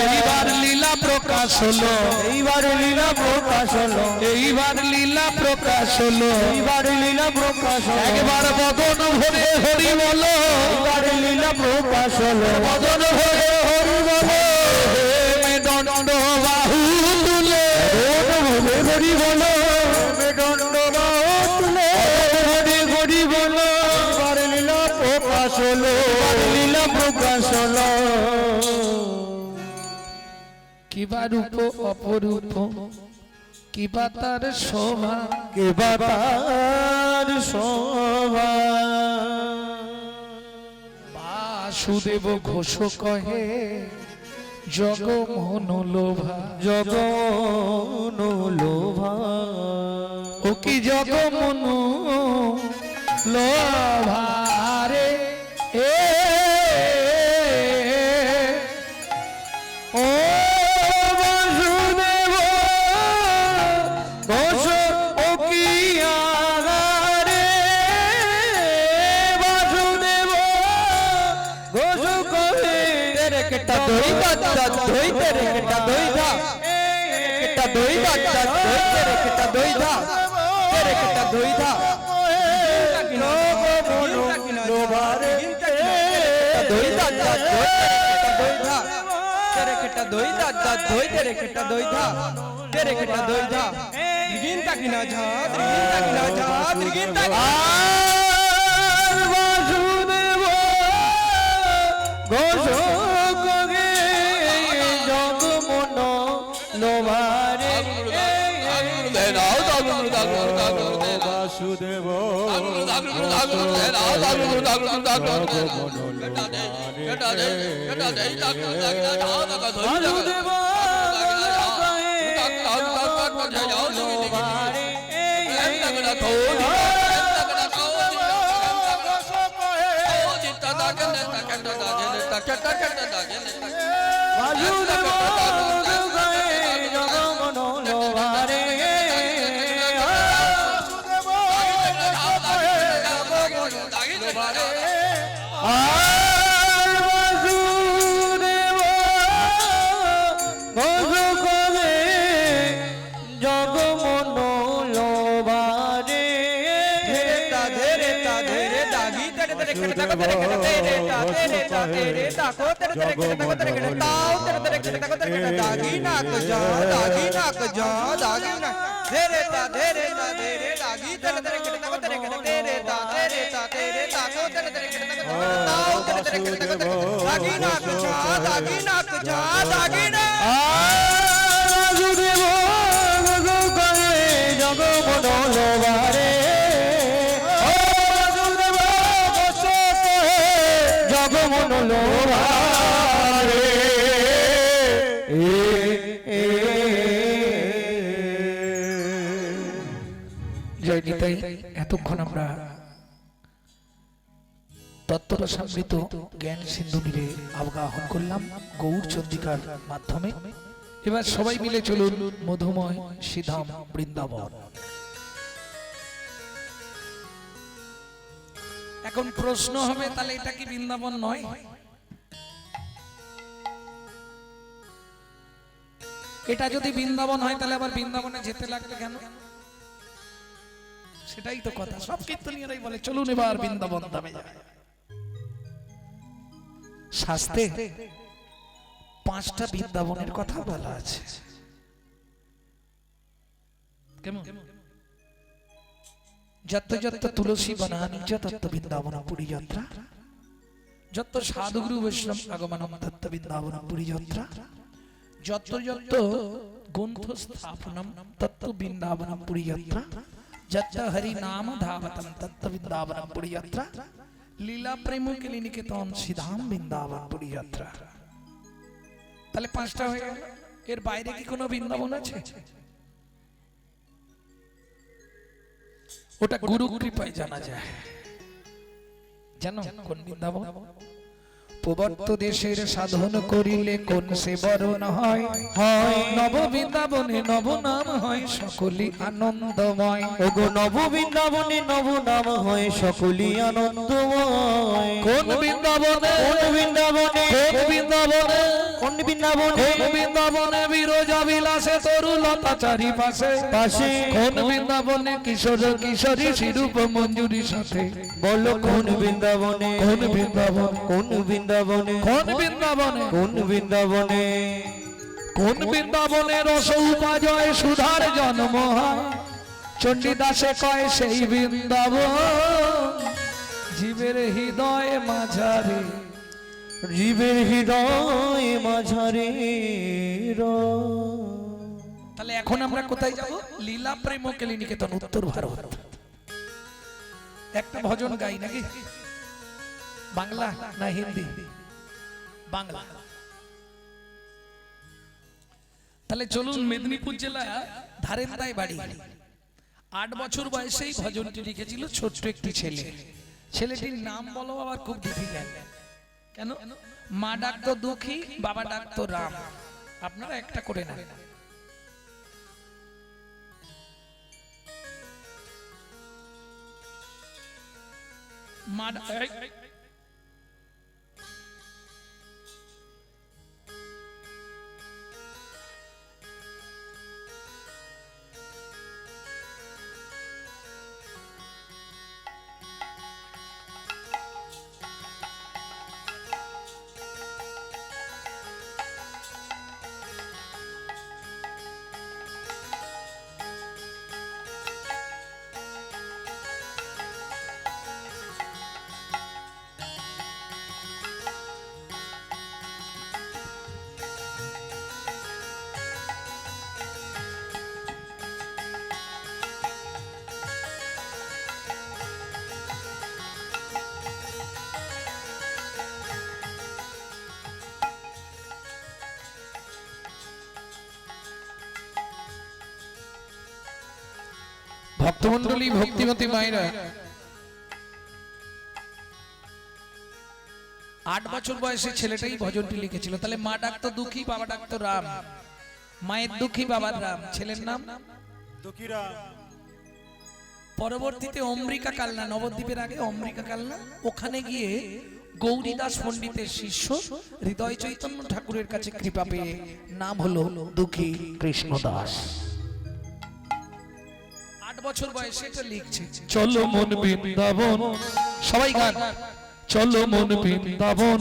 এইবার লীলা প্রকাশ হলো, এইবার লীলা প্রকাশ হলো, এইবার লীলা প্রকাশ হলো, এইবার লীলা প্রকাশ হলো, একবার বদন ভরে হরি বলো, এইবার লীলা প্রকাশ হলো, বদন ভরে হরি বলো, দণ্ড বাহু তুলে হরি বলো, দণ্ড বাহু তুলে হরি হরি বলো। এইবার লীলা প্রকাশ হলো, লীলা প্রকাশ হলো। কিবা রূপ অপরূপ, কিবা তার শোভা, কিবা তার শোভা। বাসুদেব ঘোষ কহে জগ মনোলোভা, জগ মনোলোভা। ও কি জগ মনো লোভা রে, এ ও বাসুদেব ঘোষ ও কি আহারে, বাসুদেব ঘোষ কহে তেরে কেটা দই দাদা দই তেরে কেটা দই দা, কেটা দই দাদা দই তেরে কেটা দই দা, তেরে কেটা দই দা। লোভারে দই দাদা দই দা, তেরে কেটা দই দাদা দই তেরে কেটা দই দা, তেরে কেটা দই দা। ত্রিগিনতা কিনা ঝা, ত্রিগিনতা কিনা ঝা, ত্রিগিনতা কিনা। আর বাসুদেব ঘোষ কহে জগ মন লোভারে। বাসুদেব বাসুদেব জয় নিতাই। এতক্ষণ আমরা তত্ত্বরসামৃত জ্ঞান সিন্ধু নীরে আবগাহন করলাম গৌর চন্দ্রিকার মাধ্যমে। এবার সবাই মিলে চলুন মধুময় শ্রীধাম বৃন্দাবন। এখন প্রশ্ন হবে, তাহলে এটা কি বৃন্দাবন নয়? এটা যদি বৃন্দাবন হয় তাহলে আবার বৃন্দাবনে যেতে লাগবে কেন? সেটাই তো কথা। সব কীর্তনীয়রাই বলে চলুন এবার বৃন্দাবন ধামে যাই। শাস্ত্রে 5টা বৃন্দাবনের কথা বলা আছে। কেমন? যত যত তুলসী বনানি তত্ত্ব বৃন্দাবন পুরী যাত্রা, যত সাধুগুরু বৈষ্ণব আগমনম তত্ত্ব বৃন্দাবন পুরী যাত্রা, যত যত গ্রন্থ স্থাপনম তত্ত্ব বৃন্দাবন পুরী যাত্রা, যত হরি নাম ধাবতম তত্ত্ব বৃন্দাবন পুরী যাত্রা, লীলা প্রেম কেলি নিকেতন শ্রীধাম বৃন্দাবন পুরী যাত্রা। তাহলে 5টা হয়ে গেল। এর বাইরে কি কোনো বৃন্দাবন আছে? ওটা গুরু কৃপায় জানা যায়। জানো কোন বৃন্দাবন? প্রবর্ত দেশের সাধন করিলে কোন সে বরণ হয়, নব বৃন্দাবনে নব নাম হয় সকলি আনন্দময়। ওগো নব বৃন্দাবনে নব নাম হয় সকলি আনন্দময়। কোন বৃন্দাবনে? কোন বৃন্দাবনে? কোন বৃন্দাবনে? কোন বৃন্দাবনে? কোন বৃন্দাবনে বিরজা বিলাসে তরুলতা চারিপাশে পাশে। কোন বৃন্দাবনে কিশোর কিশোরী শিরূপ মঞ্জুরি সাথে? বলো কোন বৃন্দাবনে? কোন বৃন্দাবন? কোন বৃন্দাবনে? কোন বৃন্দাবনে? কোন বৃন্দাবনে? কোন বৃন্দাবনে রস উপাজয় সুধার জন্ম হয়, চণ্ডীদাসে কয় সেই বৃন্দাবন জীবের হৃদয় মাঝারে। জীবের হৃদয় মাঝারে। তাহলে এখন আমরা কোথায় যাব? লীলা প্রেম কেলি নিকেতন, উত্তর ভারত। একটা ভজন গাই নাকি? বাংলা না হিন্দি? বাংলা। তাহলে চলুন, মেদিনীপুর জেলা ধারেন্দায় বাড়ি। 8 বছর বয়সেই ভজনটি লিখেছিল ছোট্ট একটি ছেলে। ছেলেটির নাম বলো আবার খুব ডিফিকাল্ট। কেন? মা ডাকতো দুঃখী, বাবা ডাকতো রাম। আপনারা একটা করে নেন। মা ভক্তমন্ডলী, ভক্তিমতী মায়েরা, 8 বছর বয়সে ছেলেটাই ভজনটি লিখেছিল। তাহলে মা ডাকতো দুঃখী, বাবা ডাকতো রাম। মায়ের দুঃখী, বাবার রাম। ছেলের নাম দুঃখীরাম। পরবর্তীতে অমৃকা কালনা, নবদ্বীপের আগে অমৃকা কালনা, ওখানে গিয়ে গৌরীদাস পণ্ডিতের শিষ্য হৃদয় চৈতন্য ঠাকুরের কাছে কৃপা পেয়ে নাম হলো দুঃখী কৃষ্ণদাস। 8 বছর বয়সে এটা লিখছে। চলো মন বৃন্দাবন, সবাই গান। চলো মন বৃন্দাবন,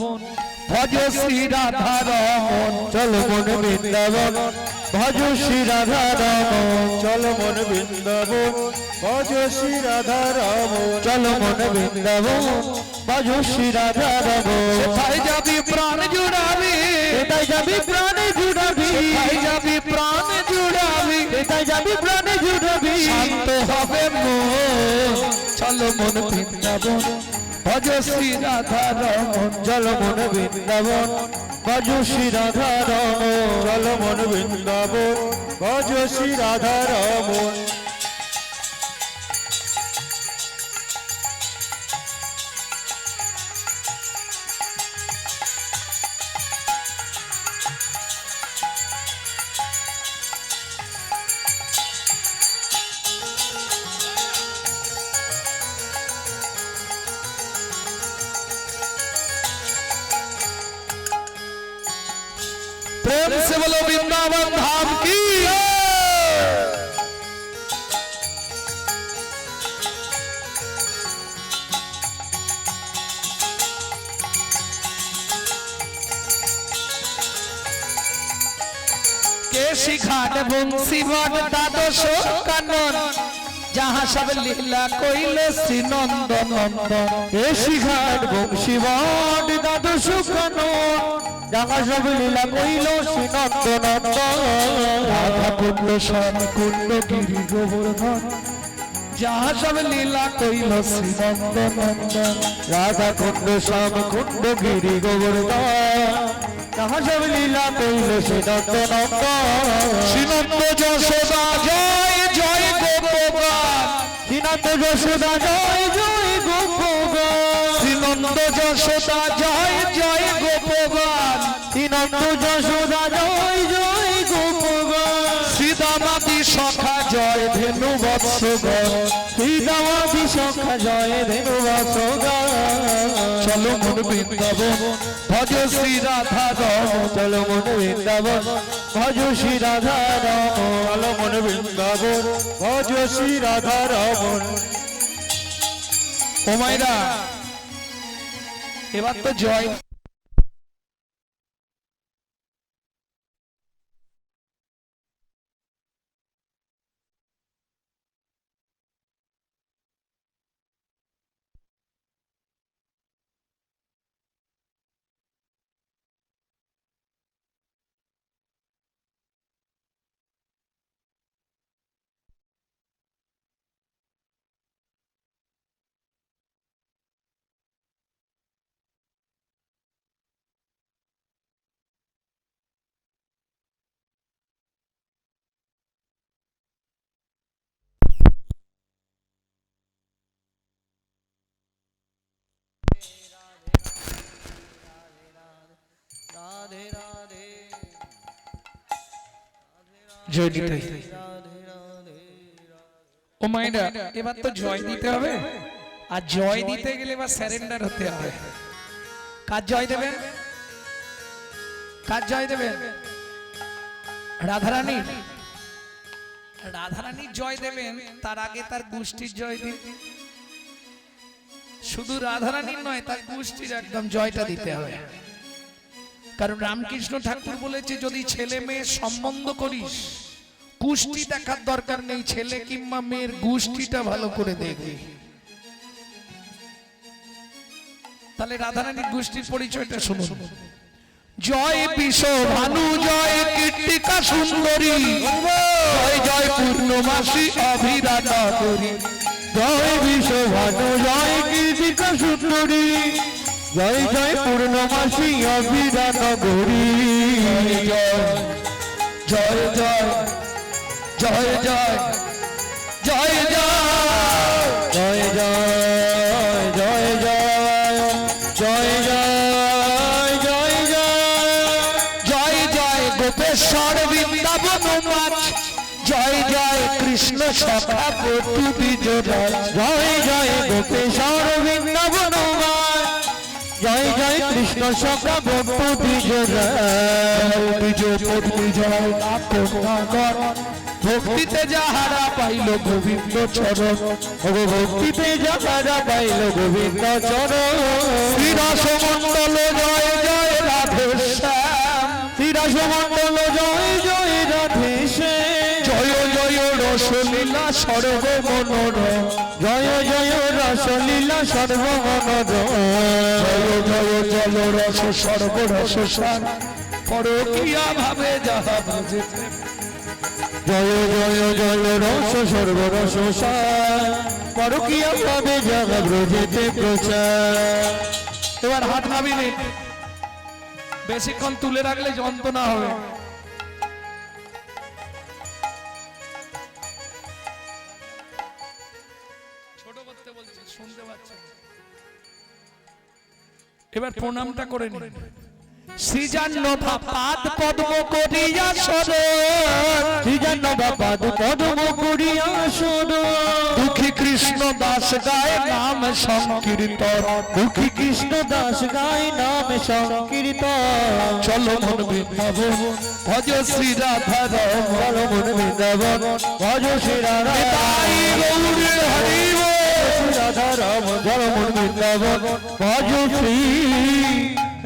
ভজ শ্রী রাধা রমন। চলো মন বৃন্দাবন, ভজ শ্রী রাধা রমন। চলো মন বৃন্দাবন, ভজ শ্রী রাধা রমন। চলো মন বৃন্দাবন, ভজ শ্রী রাধা রমন। কোথায় যাবি প্রাণ জুড়াবি, কোথায় যাবি প্রাণ জুড়াবি, কোথায় যাবি প্রাণ জুড়াবি, কোথায় যাবি প্রাণ জুড়াবি। শান্ত হবে মন। চলো মন বৃন্দাবন, ভজ শ্রী রাধা রমন। চলো মন বৃন্দাবন, ভজ শ্রী রাধা রমন। চলো মন বৃন্দাবন, ভজ শ্রী রাধা রমন। प्रेम से बोलो वृंदावन धाम की। केशी घाट बंसी बट द्वादश कानन जहाँ सब लीला कोइले श्री नंद नंदन। केशी घाट बंशी बट द्वादश कानन जहाँ सब लीला कइल श्री नंद नंदन। राधा कुंड श्याम कुंड गिरि गोवर्धन जहाँ सब लीला कोइल श्री नंद नंदन। राधा कुंड श्याम कुंड गिरि गोवर्धन जहाँ सब लीला कइल श्री नंद नंदन। श्री नंद यशोदा जय जय गोपगान। श्री नंद यशोदा जय जय गोपगान। श्री नंद यशोदा जय जय गोपगान। श्री नंद यशोदा जय जय गोपगान। श्री दामादि सखा जय धेनु वत्सगान। श्री दामादि सखा जय धेनु वत्सगान। चलो मन वृंदावन भज श्री राधा राम। चलो मन वृंदावन भज श्री राधा राम। चलो मन वृंदावन भज श्री राधा राम। ও মাইরা এবার তো জয় জয় দিতে ও মাইরা এবার তো জয় দিতে হবে আর জয় দিতে গেলে এবার সারেন্ডার হতে হবে কার জয় দেবেন কার জয় দেবেন রাধারানী রাধারানীর জয় দেবেন তার আগে তার গোষ্ঠীর জয় দিন শুধু রাধারানীর নয় তার গোষ্ঠীর একদম জয়টা দিতে হবে কারণ রামকৃষ্ণ ঠাকুর বলেছে যদি ছেলে মেয়ে সম্বন্ধ করিস গোষ্ঠী দেখার দরকার নেই ছেলে কিংবা মেয়ের গোষ্ঠীটা ভালো করে দেখবি তাহলে রাধারানীর গোষ্ঠীর পরিচয়টা শুনুন জয় বিশ্ব ভানু জয় কীর্তিকা সুন্দরী জয় জয় পূর্ণমাসী অভিরাট করি জয় বিশ্ব ভানু জয় কীর্তিকা সুন্দরী জয় জয় পূর্ণমাসী অভিরাট গৌরী জয় জয় জয় জয় জয় জয় জয় জয় জয় জয় জয় জয় জয় জয় জয় গোপেশ্বর বৃন্দাবন মাছ জয় জয় কৃষ্ণ সখা পটু বিজয় জয় জয় গোপেশ্বর বৃন্দাবন জয় জয় কৃষ্ণ সখা বটু বিজয় বিজয় পদ্মী জয় নাগর ভক্তিতে যাহারা পাইল গোবিন্দ চরণ ভক্তিতে যাহারা পাইল গোবিন্দ চরণ শ্রীরসমণ্ডল জয় জয় রাধে শ্যাম শ্রীরসমণ্ডল জয় জয় রাধে জয় জয় রসলীলা সর্বমনোরম জয় জয় রসলীলা সর্বমনোরম জয় জয় জল রস সর্বরস সার পরকিয়া ভাবে যাহা বুঝেছে জয় জয় জল রস সর্বরস সার পরকিয়া ভাবে যাহা ব্রজেতে প্রচার এবার হাত নামিয়ে বেশিক্ষণ তুলে রাখলে যন্ত্রণা হবে ছোট করতে বলছি শুনতে পাচ্ছেন এবার প্রণামটা করে নিন শ্রীজান্ন পাদ পদ্ম করিয়া সরণ শ্রীজান্ন পাদ পদ্ম করিয়া সরণ দুঃখী কৃষ্ণ দাস গায় নাম সংকীর্তন, মুখী কৃষ্ণ দাস গায় নাম সংকীর্তন। চলো মন বৃন্দাবন ভজ শ্রী রাধা রম, চল মন বৃন্দাবন ভজ শ্রী রাধা তাই গৌরে হরি বল। রাধা রাম। চল মন বৃন্দাবন ভজ শ্রী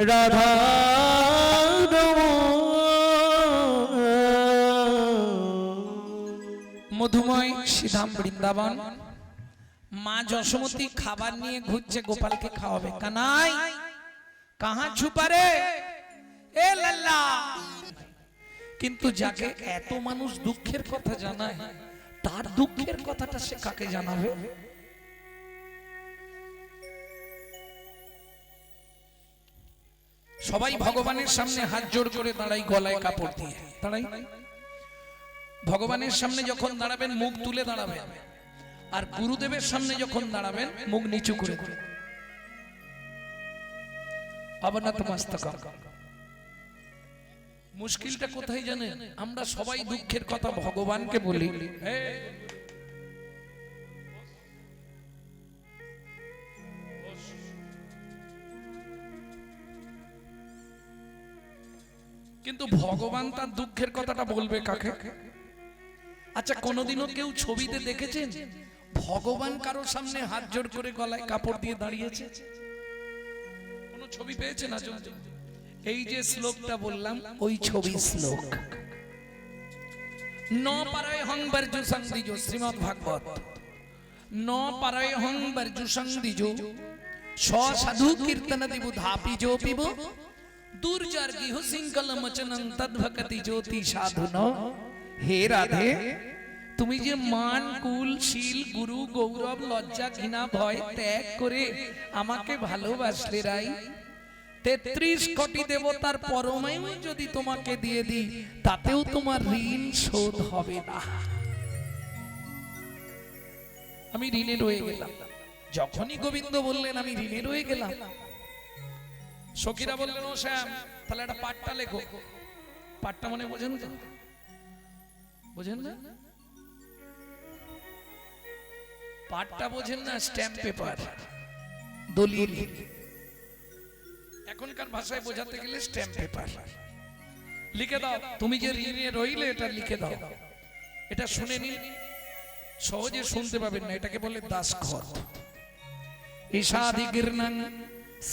রাধা রাম। মধুময় শ্রীধাম বৃন্দাবন। মা যশোমতী খাবার নিয়ে ঘুরছে, গোপালকে খাওয়াবে। কানাই কাহা ছুপা রে, এ লাল্লা। কিন্তু যাকে এত মানুষ দুঃখের কথা জানায়, তার দুঃখের কথাটা সে কাকে জানাবে? সবাই ভগবানের সামনে হাত জোড় করে দাঁড়াই, গলায় কাপড় দিয়ে দাঁড়াই। ভগবানের সামনে যখন দাঁড়াবেন মুখ তুলে দাঁড়াবেন, আর গুরুদেবের সামনে যখন দাঁড়াবেন মুখ নিচু করে দেবেন। অবনত মস্তক। মুশকিলটা কোথায় জানেন? আমরা সবাই দুঃখের কথা ভগবানকে বলি, কিন্তু ভগবান তার দুঃখের কথাটা বলবে কাকে? আচ্ছা, কোনোদিনও কেউ ছবিতে দেখেছেন ভগবান কারোর সামনে হাত জোড় করে গলায় কাপড় দিয়ে দাঁড়িয়েছে? কোন ছবি পেয়েছেন? না। এই যে শ্লোকটা বললাম ওই ছবি শ্লোক। ন পারায় হং বর্জু সংদিজো, শ্রীমদ্ ভাগবত। ন পারায় হং বর্জু সংদিজো, স সাধু কীর্তন দিবু ধাপি জো পিবু, দুর্জার গৃহ সিংকল মচনং তদ্ভকতি জ্যোতি সাধুন। হে রাধে, তুমি যে মান কুল শীল গুরু গৌরব লজ্জা ঘৃণা ভয় ত্যাগ করে আমাকে ভালোবাসলে রাই, 33 কোটি দেবতার পরমায়ু যদি তোমাকে দিয়ে দিই, তাতেও তোমার ঋণ শোধ হবে না। আমি ঋণে রয়ে গেলাম। যখনই গোবিন্দ বললেন আমি ঋণে রয়ে গেলাম, সখীরা বললেন, ও শ্যাম তাহলে একটা পাঠটা লেখো। পাঠটা মানে বোঝেন তো? বোঝেন না? পাঠটা বোঝেন না? স্ট্যাম্প পেপার, দলিল। এখনকার ভাষায় বোঝাতে গেলে স্ট্যাম্প পেপার। লিখে দাও, তুমি যে ঋণে রইলে এটা লিখে দাও। এটা শুনে নিন, সহজে শুনতে পাবেন না, এটাকে বলে দাসখত। ঈশাদি গিরনং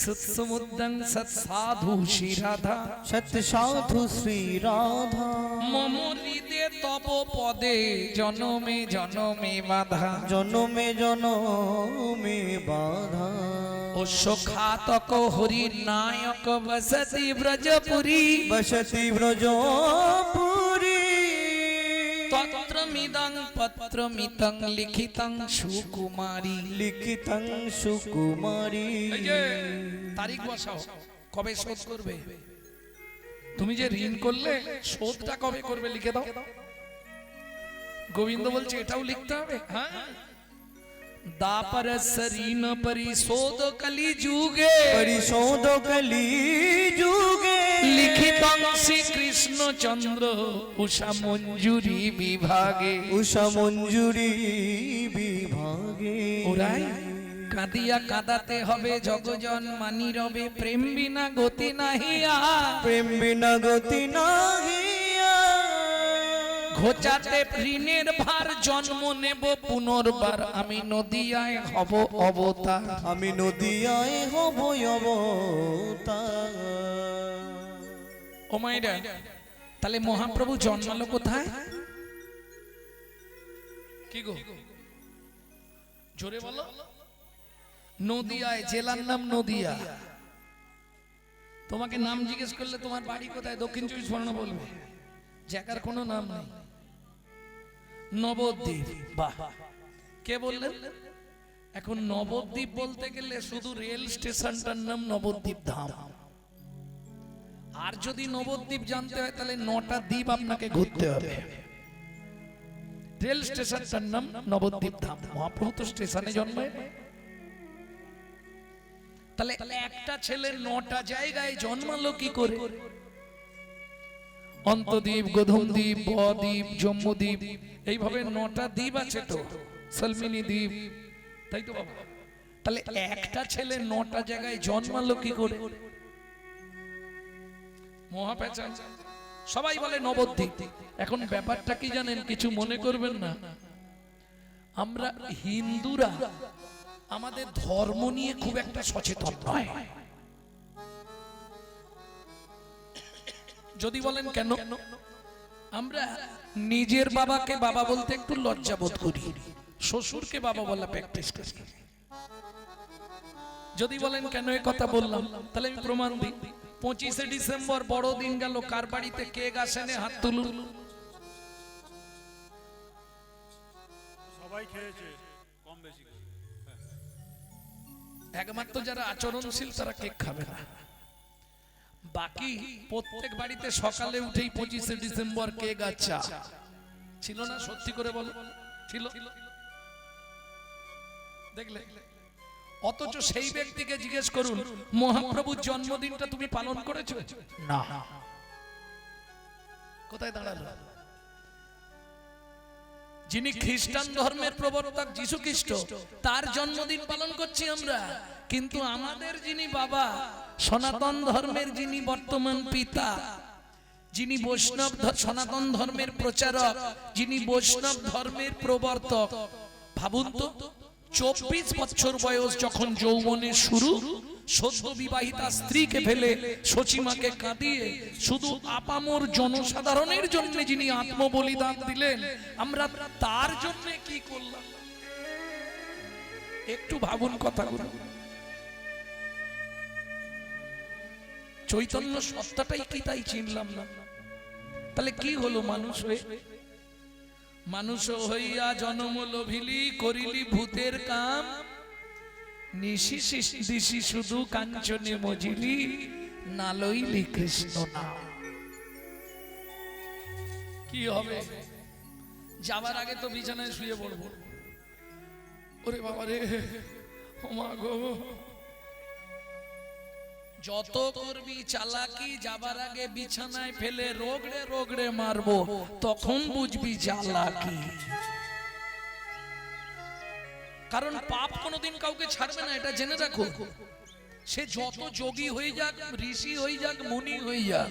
সৎসমুদ্দং সৎসাধু শ্রী রাধা, সত্য সাধু শ্রী রাধা। মম হৃদে তব পদে জনমে জনমে বাধা, জনমে জনমে বাধা। অশ্ব খাতক হরি নায়ক বসতি ব্রজপুরী, বসতি ব্রজপুরী। তত্র মিদং পত্র মিতং লিখিতং সুকুমারী, লিখিতং সুকুমারী। এই যে তারিখ বসাও, কবে শোধ করবে? তুমি যে ঋণ করলে শোধটা কবে করবে লিখে দাও। গোবিন্দ বলছে এটাও লিখতে হবে। হ্যাঁ, দাপর ঋণ পরিশোধ কলি যুগে, পরিশোধ কলি যুগে। লিখিতং শ্রী কৃষ্ণ চন্দ্র উষা মঞ্জুরি বিভাগে, উষা মঞ্জুরি বিভাগে। ওরাই কাঁদিয়া কাঁদাতে হবে জগজন মানি রবে, প্রেম বিনা গতি নাহিয়া, প্রেম বিনা গতি নাহিয়া। ঘোচাতে ঋণের ভার জন্ম নেব পুনর্বার, আমি নদিয়ায় হব অবতার, আমি নদিয়ায় হব অবতার। ও মাইরা, তাহলে মহাপ্রভু জন্মালো কোথায়? কি গো জোরে বলো? নদিয়ায়, জেলার নাম নদিয়া। তোমাকে নাম জিজ্ঞেস করলে তোমার বাড়ি কোথায়, দক্ষিণ 24 পরগনা বলবে, জায়গার কোনো নাম নেই। নবদ্বীপ। বাহ, কে বললেন? এখন নবদ্বীপ বলতে গেলে শুধু রেল স্টেশনটার নাম নবদ্বীপ ধাম। আর যদি নবদ্বীপ জানতে হয় তাহলে 9টা দ্বীপ আপনাকে ঘুরতে হবে। রেল স্টেশনটার নাম নবদ্বীপ ধাম। মহাপ্রভু তো স্টেশনে জন্মায়। তাহলে একটা ছেলে 9টা জায়গায় জন্মালো কি করে? অন্তদ্বীপ, গোধূমদ্বীপ, বদ্বীপ, জম্বুদ্বীপ, এইভাবে 9টা দ্বীপ আছে তো। সলমিনী দ্বীপ, তাই তো বাবা? তাহলে একটা ছেলে 9টা জায়গায় জন্মালো কি করে? মহাপেঁচা। সবাই বলে নবদ্বীপ। এখন ব্যাপারটা কি জানেন? কিছু মনে করবেন না, আমরা হিন্দুরা আমাদের ধর্ম নিয়ে খুব একটা সচেতন নয়। যদি বলেন কেন, আমরা নিজের বাবাকে বাবা বলতে একটু লজ্জা বোধ করি, শ্বশুরকে বাবা বলা প্র্যাকটিস করি। যদি বলেন কেন এই কথা বললাম, তাহলে আমি প্রমাণ দিই। 25শে ডিসেম্বর বড়দিন গেল, কার বাড়িতে কেক আসেনি? হাত তুলুন। সবাই খেয়েছে কম বেশি করে। একমাত্র যারা আচরণশীল তারা কেক খাবে না, বাকি প্রত্যেক বাড়িতে সকালে উঠেই 25শে ডিসেম্বর কেক আর চা ছিল না? সত্যি করে বলো, ছিল? দেখলে? অথচ সেই ব্যক্তিকে জিজ্ঞেস করুন, মহাপ্রভুর জন্মদিনটা তুমি পালন করেছো? না। কোথায় দাঁড়ালো? যিনি খ্রিস্টান ধর্মের প্রবর্তক যীশু খ্রিস্ট, তার জন্মদিন পালন করছি আমরা। কিন্তু আমাদের যিনি বাবা, সনাতন ধর্মের যিনি বর্তমান পিতা, যিনি বৈষ্ণব সনাতন ধর্মের প্রচারক, যিনি বৈষ্ণব ধর্মের প্রবর্তক, ভাবুন তো, 24 বছর বয়স যখন যৌবনের শুরু, সদ্য বিবাহিতা স্ত্রীকে ফেলে সচিমাকে কাঁদিয়ে শুধু আপামর জনসাধারণের জন্য যিনি আত্মবলিদান দিলেন, আমরা তার জন্য কি করলাম? একটু ভাবুন কথাগুলো। চৈতন্য সত্তাটাই কি তাই চিনলাম না? তাহলে কি হলো? মানুষ হয়ে, মানুষ হইয়া জন্ম লোভিলি, করিলি ভূতের কাম, নিশি দিশি শুধু কাঞ্চনে মজিলি, না লইলি কৃষ্ণ নাম। কি হবে? যাবার আগে তো বিছানায় শুয়ে পড়বো। ওরে বাবা রে, ও মা গো, যত করবি চালাকি, যাবার আগে বিছানায় ফেলে রোগড়ে রোগড়ে মারবো, তখন বুঝবি চালাকি। কারণ পাপ কোনোদিন কাউকে ছাড়বে না, এটা জেনে রাখো। সে যত যোগী হয়ে যাক, ঋষি হয়ে যাক, মুনি হয়ে যাক।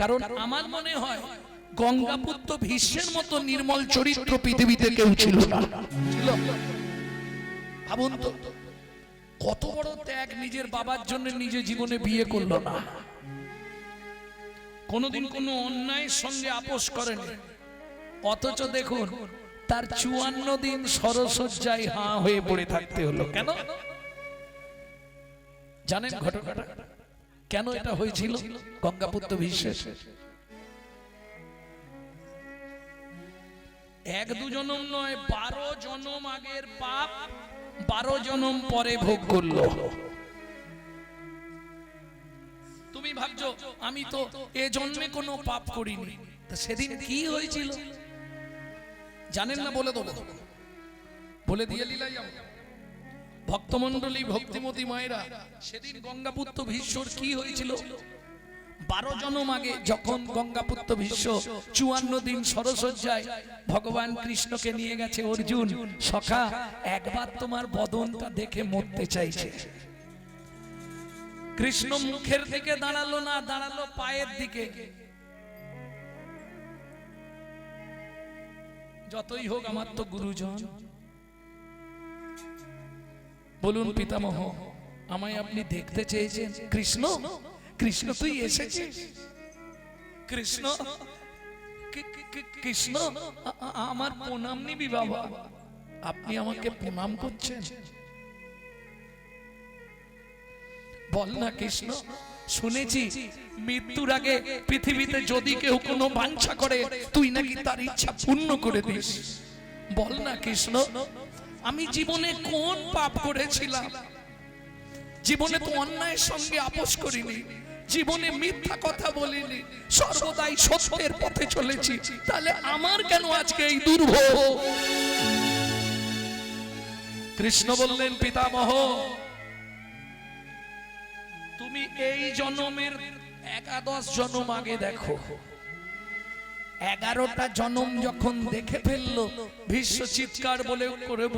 কারণ আমার মনে হয় গঙ্গাপুত্র ভীষ্মের মতো নির্মল চরিত্র পৃথিবীতে কেউ ছিল না। ভাবুন তো, কত বড় ত্যাগ! নিজের বাবার জন্য নিজে জীবনে বিয়ে করলো না, কোনোদিন কোনো অন্যায়ের সঙ্গে আপোষ করেন, অথচ দেখুন তার 54 দিন সরসজ্জায় হাঁ হয়ে পড়ে থাকতে হলো। কেন জানেন ঘটনাটা? কেন এটা হয়েছিল? গঙ্গাপুত্র ভীষ্মের 1-2 জনম নয়, 12 জনম আগের পাপ 12 জনম পরে ভোগ করলো। তুমি ভাবছো আমি তো এ জন্মে কোনো পাপ করিনি, তা সেদিন কি হয়েছিল জানেন না? বলে দেবো, বলে দিয়ে লীলাই যাব। ভক্তমণ্ডলী, ভক্তিমতী মায়েরা, সেদিন গঙ্গাপুত্র ভীষ্মর কি হয়েছিল? 12 জনম আগে যখন গঙ্গাপুত্র ভীষ্ম 54 দিন সরসজ্জায় ভগবান কৃষ্ণকে নিয়ে গেছে অর্জুন, সখা একবার তোমার বদনটা দেখে মরতে চাইছে। কৃষ্ণ মুখের দিকে দাঁড়ালো না, দাঁড়ালো পায়ের দিকে। যতই হোক আমার তো গুরুজন। বলুন পিতামহ, আমায় আপনি দেখতে চেয়েছেন? কৃষ্ণ, কৃষ্ণ তুই এসেছিস? কৃষ্ণ, কৃষ্ণ আমার প্রণাম নিবি বাবা? আপনি আমাকে প্রণাম করছেন? বল না কৃষ্ণ, শুনেছি মৃত্যুর আগে পৃথিবীতে যদি কেউ কোনো বাঞ্ছা করে, তুই নাকি তার ইচ্ছা পূর্ণ করে দিস। বল না কৃষ্ণ, আমি জীবনে কোন পাপ করেছিলাম? জীবনে তো অন্যায়ের সঙ্গে আপোষ করিনি, জীবনে মিথ্যা কথা বলিনি, সর্বদাই সত্যের পথে চলেছি, তাহলে আমার কেন আজকে এই দুর্ভোগ? কৃষ্ণ বললেন, পিতামহ তুমি এই জন্মের 11 জন্ম আগে দেখো, 11টা জনম যখন দেখে ফেললো, ভীষ্ম চিৎকার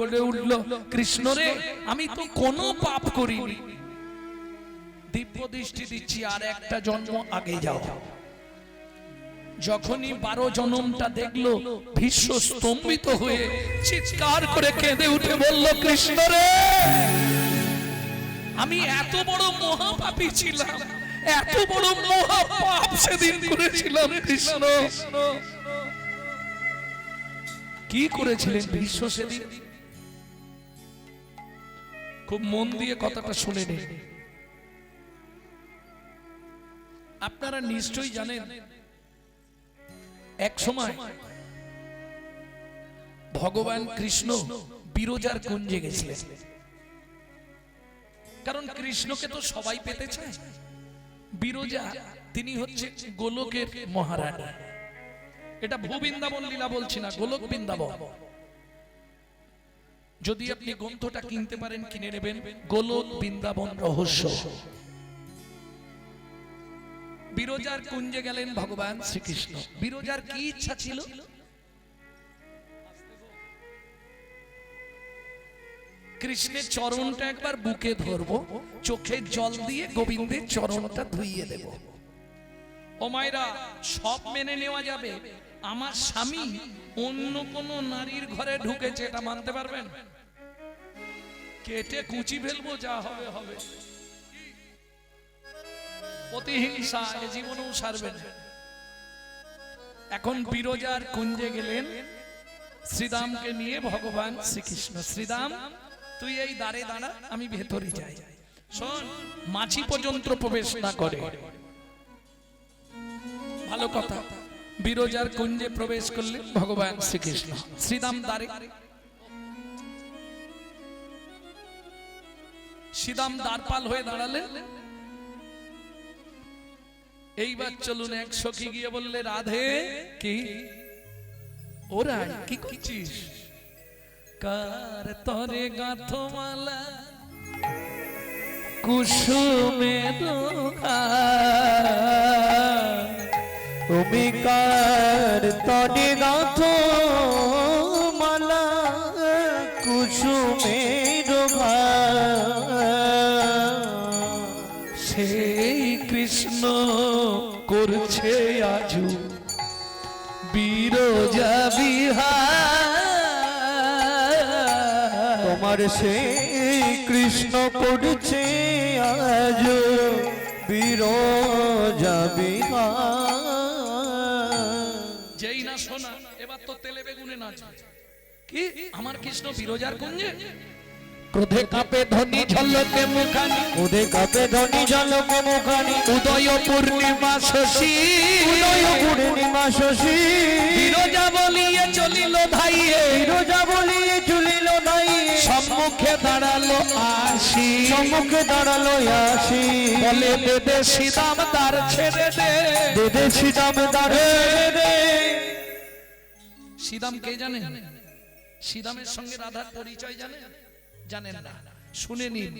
বলে উঠলো, কৃষ্ণ রে, আমি তো কোনো পাপ করিনি, দিব্য দৃষ্টি দিচ্ছি, আর একটা জন্ম আগে যাও। যখনই 12 জনমটা দেখলো, ভীষ্ম স্তম্ভিত হয়ে চিৎকার করে কেঁদে উঠে বলল, কৃষ্ণ রে, আমি এত বড় মহাপাপী ছিলাম, এত বড় মহাপাপ সেদিন করেছিলাম কৃষ্ণ। কি করেছিলেন ভীষ্ম সেদিন? খুব মন দিয়ে কথাটা শুনে নিন। আপনারা নিশ্চয়ই জানেন, এক সময় ভগবান কৃষ্ণ বিরজার কুঞ্জে গেছিলেন, কারণ কৃষ্ণকে তো সবাই পেতে চায়। বিরজা তিনি হচ্ছে গোলকের মহারানী। এটা ভূবৃন্দাবন লীলা বলছি না, গোলক বৃন্দাবন। যদি আপনি গ্রন্থটা কিনতে পারেন কিনে নেবেন, গোলক বৃন্দাবন রহস্য। বিরজার কুঞ্জে গেলেন ভগবান শ্রীকৃষ্ণ। বিরজার কি ইচ্ছা ছিল? কৃষ্ণের চরণটা একবার বুকে ধরবো, চোখে জল দিয়ে গোবিন্দের চরণটা ধুইয়ে দেব। ও মায়েরা, সব মেনে নেওয়া যাবে, আমার স্বামী অন্য কোন নারীর ঘরে ঢুকেছে, এটা মানতে পারবেন? কেটে কুচি ফেলবো, যা হবে হবে। প্রতিহিংসা এ জীবনেও সারবেন। এখন বিরজার কুঞ্জে গেলেন শ্রীদামকে নিয়ে ভগবান শ্রীকৃষ্ণ। শ্রীদাম, তুই এই দ্বারে দাঁড়া, আমি ভেতরে যাই। শোন, মাছি পর্যন্ত প্রবেশ না করে। ভালো কথা। বিরজার কুঞ্জে প্রবেশ করলেন ভগবান শ্রীকৃষ্ণ। শ্রীদাম দ্বারে, শ্রীদাম দ্বারপাল হয়ে দাঁড়ালেন। এইবার চলুন, এক সখী গিয়ে বললে, রাধে, কি ওরা কি করছিস? কার তরে গাঁথমালা কুসুমে তুমি কার তনে গাঁথো মালা কুসুমের সেই কৃষ্ণ করছে আজু বিরজা বিহার। তোমার সেই কৃষ্ণ করছে আজ বিরজা বিহার। যেই না শোনা, এবার তো তেলে বেগুনে নাচ। কি আমার কৃষ্ণ বিরজার কুঞ্জে? ক্রোধে কাঁপে ধ্বনি ঝলকে মুখানি, উদে কাপে ধনি ঝলকে মুখানি, উদয় পূর্ণিমা শশী, উদয় পূর্ণিমা শশী, বিরজা বলিয়ে চলিল ধাইয়ে, বিরজা বলিয়ে চলিল নাই, সম্মুখে দাঁড়ালো আসি, সম্মুখে দাঁড়ালো আসি, বলে বেদে শ্রীদাম দ্বার ছেড়ে দে, দেদে শ্রীদাম দাঁড়ে দে। শ্রীদাম কে জানেন? শ্রীদামের সঙ্গে রাধার পরিচয় জানেন? জানেন না? শুনে নিন,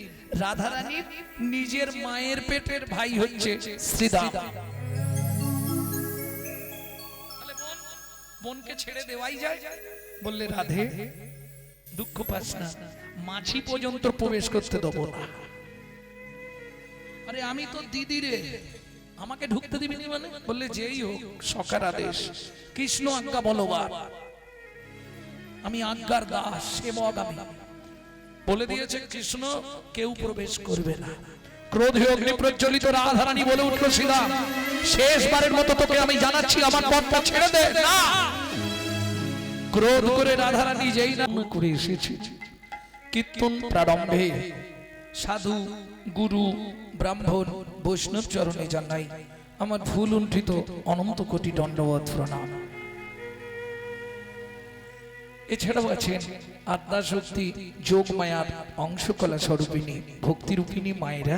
রাধারানীর নিজের মায়ের পেটের ভাই হচ্ছে শ্রীদাম। তাহলে বোনকে ছেড়ে দেওয়াই যায়? বললে, রাধে দুঃখ পাস না, মাছি পর্যন্ত প্রবেশ করতে দেবো না। আরে আমি তো দিদি রে, আমাকে ঢুকতে দিবি না মানে? বললে, যেই হোক, সখার আদেশ, কৃষ্ণ আজ্ঞা বলবার, আমি আজ্ঞার দাস, সেবক আমি। বলে দিয়েছে কৃষ্ণ, কেউ প্রবেশ করবে না। ক্রোধে অগ্নি প্রজ্বলিত রাধারানী বলে উঠল, শ্রীদাম, শেষবারের মতো তোকে আমি জানাচ্ছি, আমার পথটা ছেড়ে দে। না, ক্রোধ করে রাধারানী যেই নাম করে এসেছে, কীর্তন প্রারম্ভে সাধু গুরু ব্রাহ্মণ বৈষ্ণব চরণে জানাই আমার ভুল উন্ঠিত অনন্ত কোটি দণ্ডবত প্রণাম। এছাড়াও আছেন আদ্যাশক্তি যোগ মায়ার অংশকলা স্বরূপিণী ভক্তিরূপিণী মায়েরা।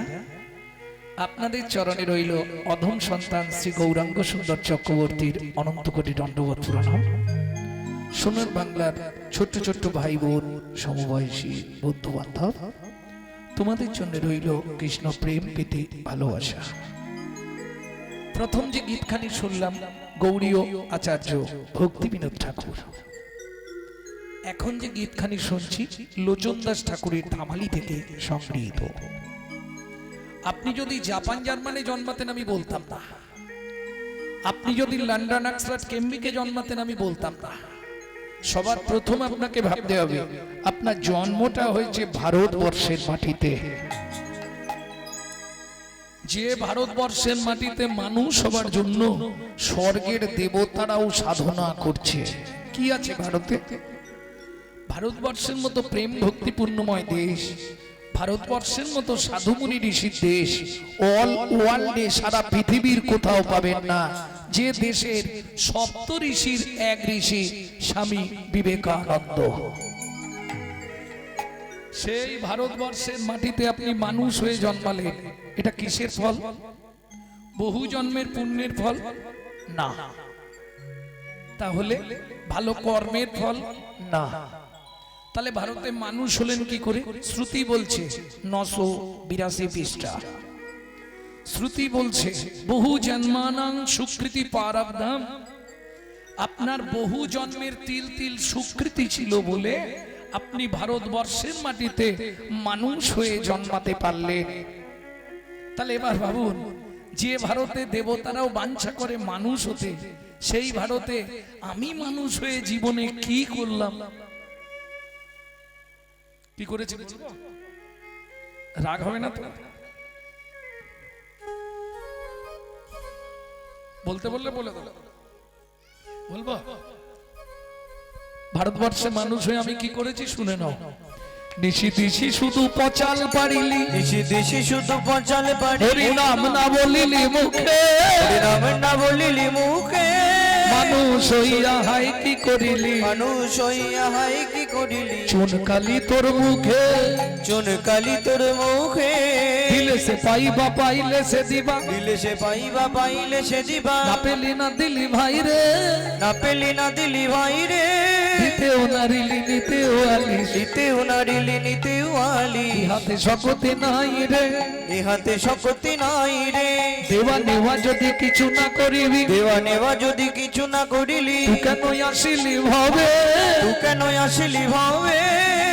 আপনাদের চরণে রইল অধম সন্তান শ্রী গৌরাঙ্গ সুন্দর চক্রবর্তীর অনন্ত কোটি দণ্ডবত প্রণাম। সোনার বাংলার ছোট্ট ছোট্ট ভাই বোন, সমবয়সী বন্ধু বান্ধব, তোমাদের জন্য রইল কৃষ্ণ প্রেম পেতে ভালোবাসা। প্রথম যে গীতখানি শুনলাম গৌড়ীয় আচার্য ভক্তি বিনোদ ঠাকুর। এখন যে গীতখানি শুনছি লোচন দাস ঠাকুরের ধামালি থেকে সংগৃহীত। আপনি যদি জাপান জার্মানে জন্মাতেন আমি বলতাম না, আপনি যদি লন্ডন অক্সফোর্ড কেমব্রিজে জন্মাতেন আমি বলতাম না। সবার প্রথম আপনাকে ভাবতে হবে আপনার জন্মটা হয়েছে ভারতবর্ষের মাটিতে। যে ভারতবর্ষের মাটিতে মানুষ হবার জন্য স্বর্গের দেবতারাও সাধনা করছে। কি আছে ভারতে? ভারতবর্ষের মতো প্রেম ভক্তিপূর্ণময় দেশ, ভারতবর্ষের মতো সাধুমুনি ঋষির দেশ অল ওয়ার্ল্ডে সারা পৃথিবীর কোথাও পাবেন না। যে দেশের সপ্ত ঋষির এক ঋষি স্বামী বিবেকানন্দ, সেই ভারতবর্ষের মাটিতে আপনি মানুষ হয়ে জন্মালেন। এটা কিসের ফল? বহু জন্মের পুণ্যের ফল না। তাহলে ভালো কর্মের ফল না। তাহলে ভারতে মানুষ হলেন কি করে? শ্রুতি বলছে 982 পৃষ্ঠা, শ্রুতি বলছে বহু জন্মানাং সুকৃতি পারাবধাম। আপনার বহু জন্মের তিল তিল সুকৃতি ছিল বলে আপনি ভারতবর্ষের মাটিতে মানুষ হয়ে জন্মাতে পারলেন। তাহলে এবার ভাবুন, যে ভারতে দেবতারাও বাঞ্ছা করে মানুষ হতে, সেই ভারতে আমি মানুষ হয়ে জীবনে কি করলাম? কি করেছি রাগ হবে না তো? বলতে বললে বলে বলবো। ভারতবর্ষে মানুষ হয়ে আমি কি করেছি শুনে নাও। নিশি দিশি শুধু পচাল পারিলি, নিশি দিশি শুধু পচাল পারিলি, হরি নাম না বলিলি মুখে, হরি নাম না বলিলি মুখে। মানুষ হইয়া হাই কি করিলি, মানুষ হইয়া হাই কি করিলি, চুন কালি তোর মুখে, চুন কালি তোর মুখে। দিলে সে পাইবা পাইলে সে দিবা, দিলে সে পাইবা পাইলে সে দিবা। না পেলি না দিলি ভাই রে, না পেলি না দিলি ভাই রে। দিতেও নারিলি নিতেও আলি, দিতেও নারিলি নিতেও আলি। হাতে শপথে নাই রে, এ হাতে শক্তি নাই রে। দেওয়া নেওয়া যদি কিছু না করিবি, দেওয়া নেওয়া যদি কিছু না করিলি, তুই কেন আসিলি ভাবে, তুই কেন আসিলি ভাবে।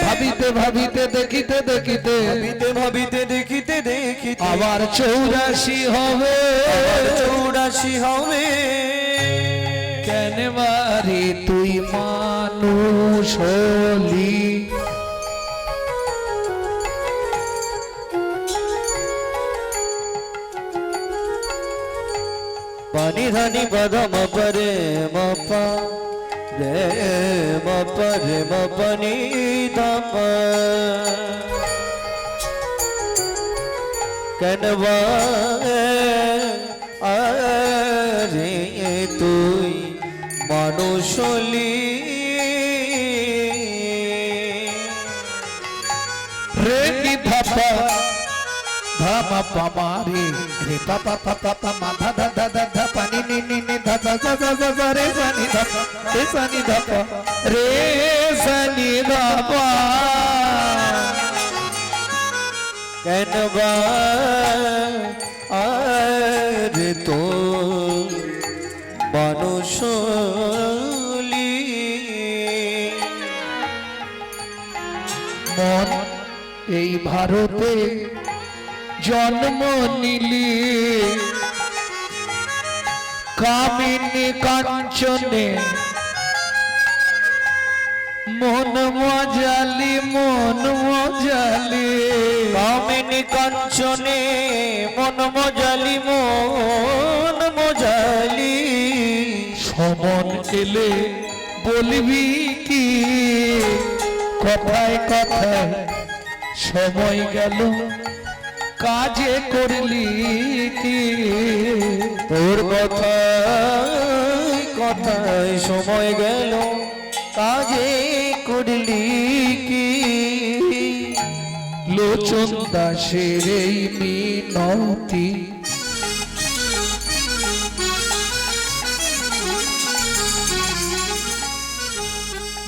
ভাবিতে ভাবিতে দেখিতে দেখিতে, ভাবিতে ভাবিতে দেখিতে দেখিতে আবার 84 হবে, আবার 84 হবে। কেন বারে তুই মানুষ হলি, পানি ধানি বদম পরে মপা রে মপরে মপনি ধাপ। কেনবা আরে তুই মানুষ হলি, রে কি ধাপা ধামা পামারে রে পাপা পাপা পামা ধা ধা ধা ধা ধা পানি নি নি নি ধা ধা ধা ধা ধা ধা রে সানি ধাপা রে সানি ধাপা রে সানি ধাপা। কেনবা আরে তো মানুষ হলি। মন এই ভারতে জন্ম নিলি, কামিনী কাঞ্চনে মন মজালি মন মজালি, কামিনী কাঞ্চনে মন মজালি মন মজালি। সমন এলে বলবি কি, কথায় কথায় সময় গেল কাজে করলি কি, তোর কথায় কথায় সময় গেল কাজে করলি কি। লোচন দাসের এই মিনতি,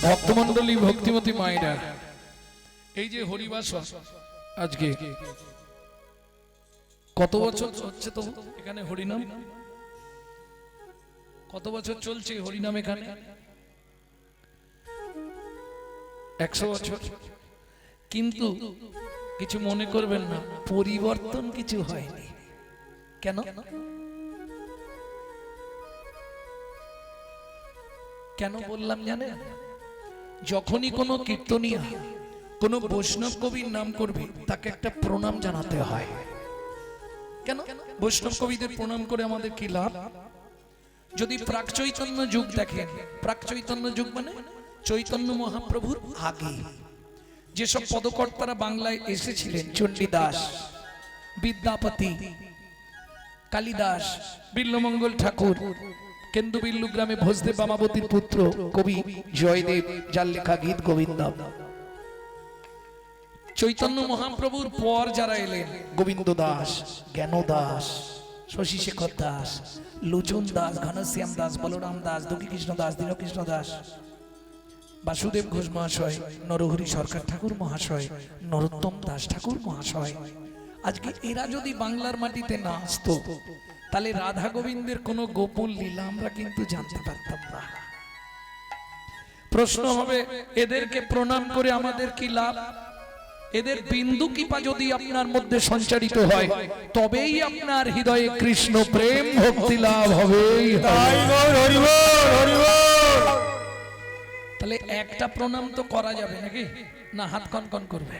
ভক্তমন্ডলী ভক্তিমতী মায়েরা, এই যে হরিবাস আজকে কত বছর হচ্ছে তো এখানে হরিনাম? কত বছর চলছে হরিনাম এখানে? 100 বছর। কিন্তু কিছু মনে করবেন না, পরিবর্তন কিছু হয়নি। কেন? কেন বললাম জানেন? যখনই কোনো কীর্তনিয়া কোনো বৈষ্ণব কবির নাম করবে, তাকে একটা প্রণাম জানাতে হয়। কেন? বৈষ্ণব কবিদের প্রণাম করে আমাদের কি লাভ? যদি প্রাক চৈতন্য যুগ দেখেন, প্রাক চৈতন্য যুগ মানে চৈতন্য মহাপ্রভুর আগে যেসব পদকর্তারা বাংলায় এসেছিলেন, চণ্ডীদাস, বিদ্যাপতি, কালিদাস, বিল্লমঙ্গল ঠাকুর, কেন্দুবিল্লু গ্রামে ভোজদেব বামাবতীর পুত্র কবি জয়দেব, যার লেখা গীত গোবিন্দম। চৈতন্য মহাপ্রভুর পর যারা এলেন, গোবিন্দ দাস, জ্ঞান দাস, শশী শেখর দাস, লোচন দাস, ঘনশ্যাম দাস, বলরাম দাস, দুঃখীকৃষ্ণ দাস, দীনকৃষ্ণ দাস, বাসুদেব ঘোষ মহাশয়, নরহরি সরকার ঠাকুর মহাশয়, নরোত্তম দাস ঠাকুর মহাশয়, আজকে এরা যদি বাংলার মাটিতে না আসতো, তাহলে রাধা গোবিন্দের কোন গোপন লীলা আমরা কিন্তু জানতে পারতাম না। প্রশ্ন হবে, এদেরকে প্রণাম করে আমাদের কি লাভ? এদের বিন্দু কৃপা যদি আপনার মধ্যে সঞ্চারিত হয়, তবেই আপনার হৃদয়ে কৃষ্ণ প্রেম ভক্তি লাভ হবে। তাহলে একটা প্রণাম তো করা যাবে নাকি? না হাত কনকন করবে?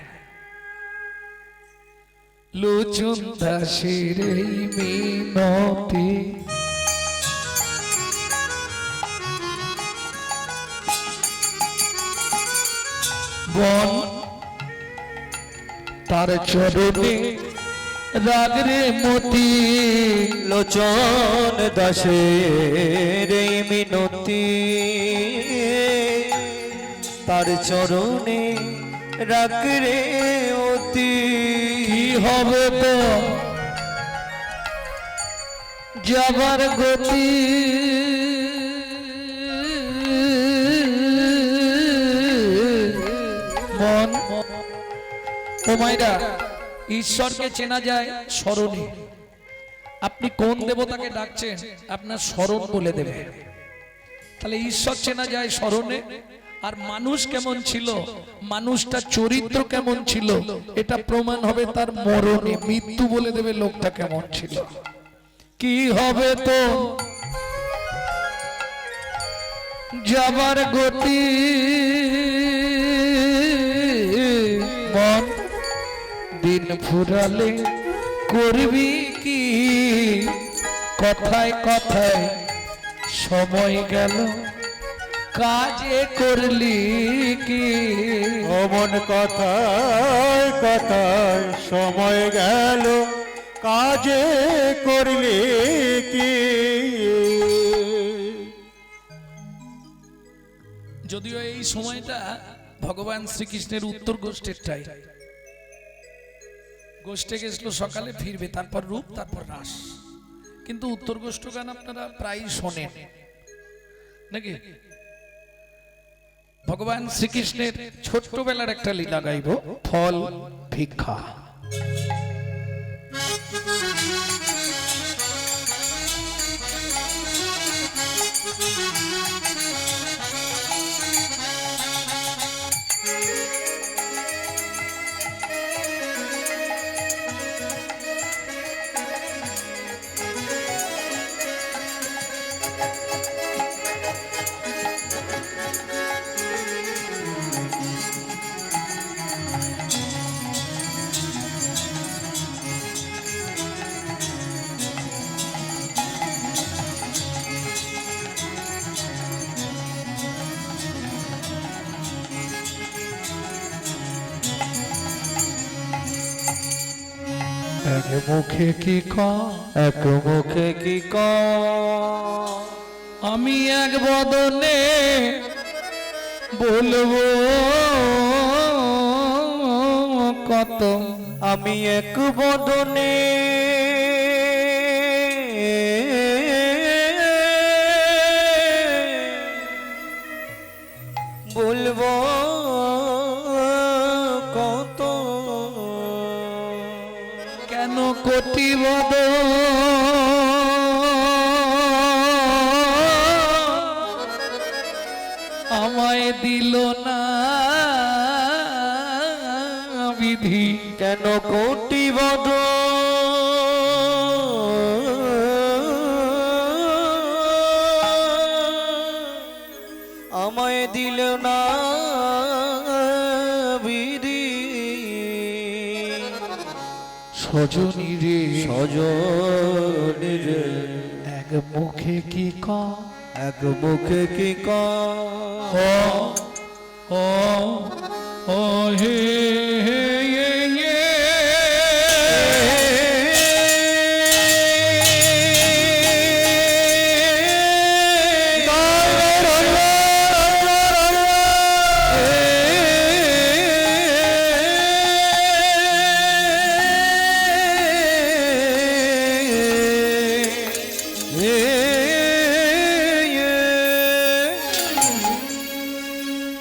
লোচন দাসের এই মিনতি বন তার চরণে রাগরে মতি, লোচন দাসের এই মিনতি, তার চরণে রাখরে অতি। কি হবে তো যাবার গতি, মন ও মাইরা, ঈশ্বরকে চেনা যায় স্মরণে। আপনি কোন দেবতাকে ডাকছেন, আপনার স্মরণ বলে দেবে। তাহলে ঈশ্বর চেনা যায় স্মরণে। আর মানুষ কেমন ছিল, মানুষটা চরিত্র কেমন ছিল, এটা প্রমাণ হবে তার মরণে। মৃত্যু বলে দেবে লোকটা কেমন ছিল। কি হবে তো যাবার গতি, মন দিন ফুরালে করবি কি, কথায় কথায় সময় গেল কাজে করলি কি। অমন কথায় কথায় সময় গেল, কাজে করলি কি। যদিও এই সময়টা ভগবান শ্রীকৃষ্ণের উত্তর গোষ্ঠীরটাই। গোষ্ঠে গেছিল সকালে, ফিরবে, তারপর রূপ, তারপর রাস। কিন্তু উত্তর গোষ্ঠ গান আপনারা প্রায় শোনেন নাকি? ভগবান শ্রীকৃষ্ণের ছোট্টবেলার একটা লীলা গাইব, ফল ভিক্ষা। এক মুখে কি এক মুখে কি আমি এক বদনে বলবো কত, আমি এক বদনে বলবো কত। কেন কোটি বদন দিল না বিধি, কেন কোটি বদ আমায় দিল না বিধি, সজনী রে সজনী রে এক মুখে কি এক মুখে কি ও ও হে হে য়ে য়ে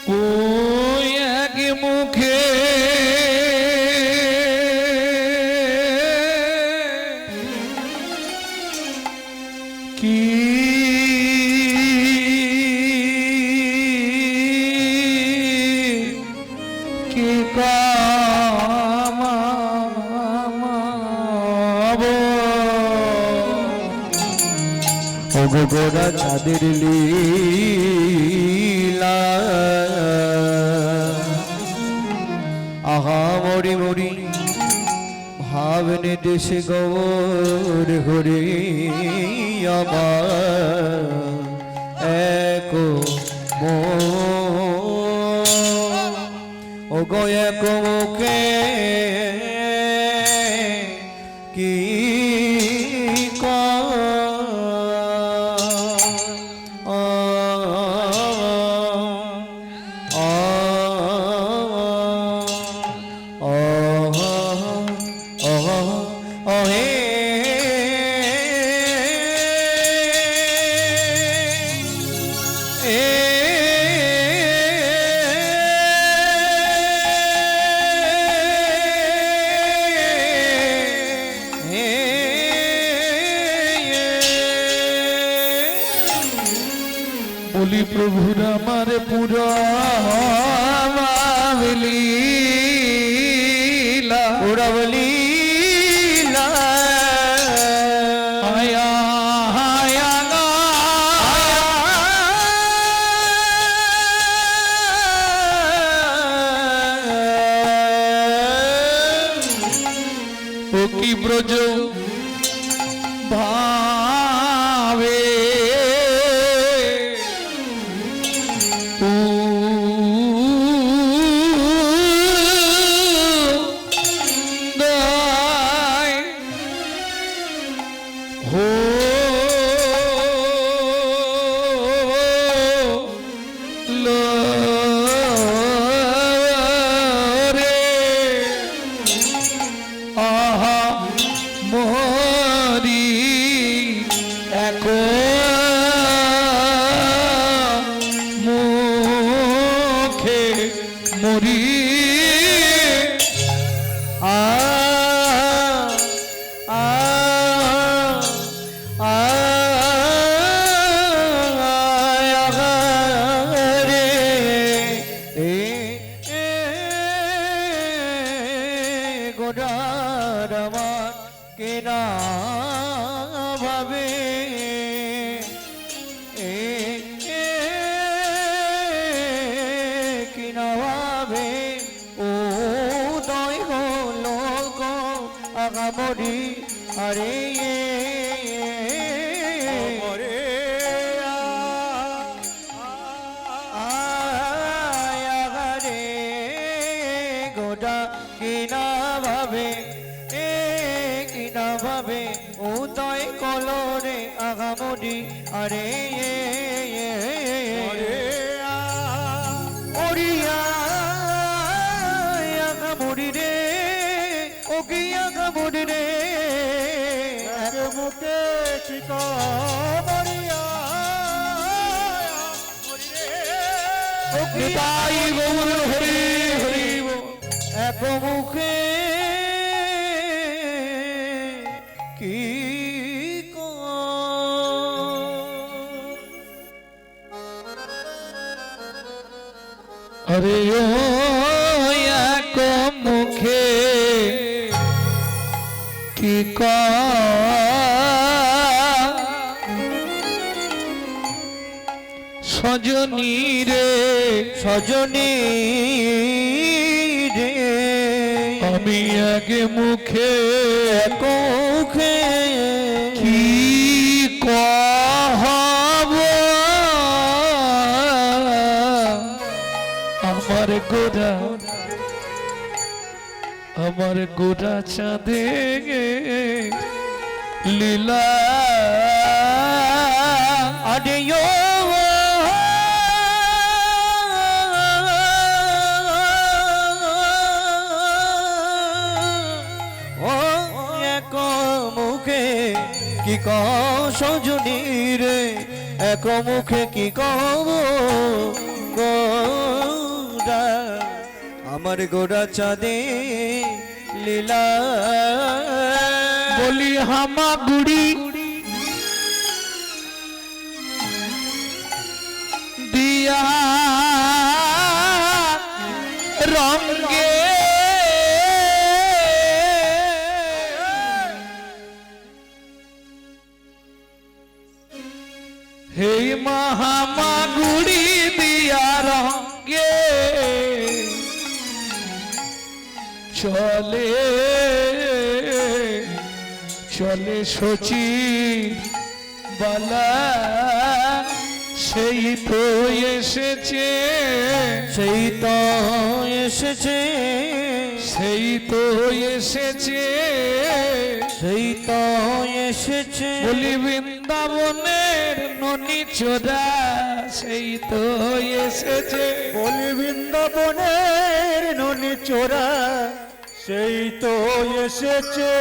ও এক মুখে কি কি কামাবো ওগো গোরা চাঁদের লীলা, আহা মরি মরি ভাবনে দেশে গৌর হরি আমার এক ওগো এক মুখে কি বলি প্রভুর আমার পুরা লীলা উড়াবলীলা আয়া আয়া গা ও কি ব্রজ ভাবে মরি গোড়ার কেনা ভাবে কিনা ভাবে ও দয় হলো গো আগামরি আরে গোটা কিনা ভাবে কিনা ভাবে উদয় কলরে আগামরি আরে ওরিয়া আগামরি রে ও কি আগামরি রে এক মুখে চিকা মরিয়া নিতাই গৌর হরি হরি এক মুখে কি अरे ओ एक मुखे की का सजनी रे সজনী রে আমি এক মুখে কোখে কি কহব আমার গোরা চাঁদে লীলা আরে ও এক মুখে কি কহ সজনী রে এক মুখে কি কব গোরা আমার গোরা চাঁদে লীলা বলি হামা গুড়ি দিয়া রঙ্গে হে মহামা গুড়ি দিয়া রঙ্গে চলে চলে সচি বালা সেই তো এসেছে সেই তো এসেছে সেই তো এসেছে সেই তো এসেছে বলি বৃন্দাবনের ননি চোরা সেই তো এসেছে বলি বৃন্দাবনের ননি চোরা সেই তো এসেছে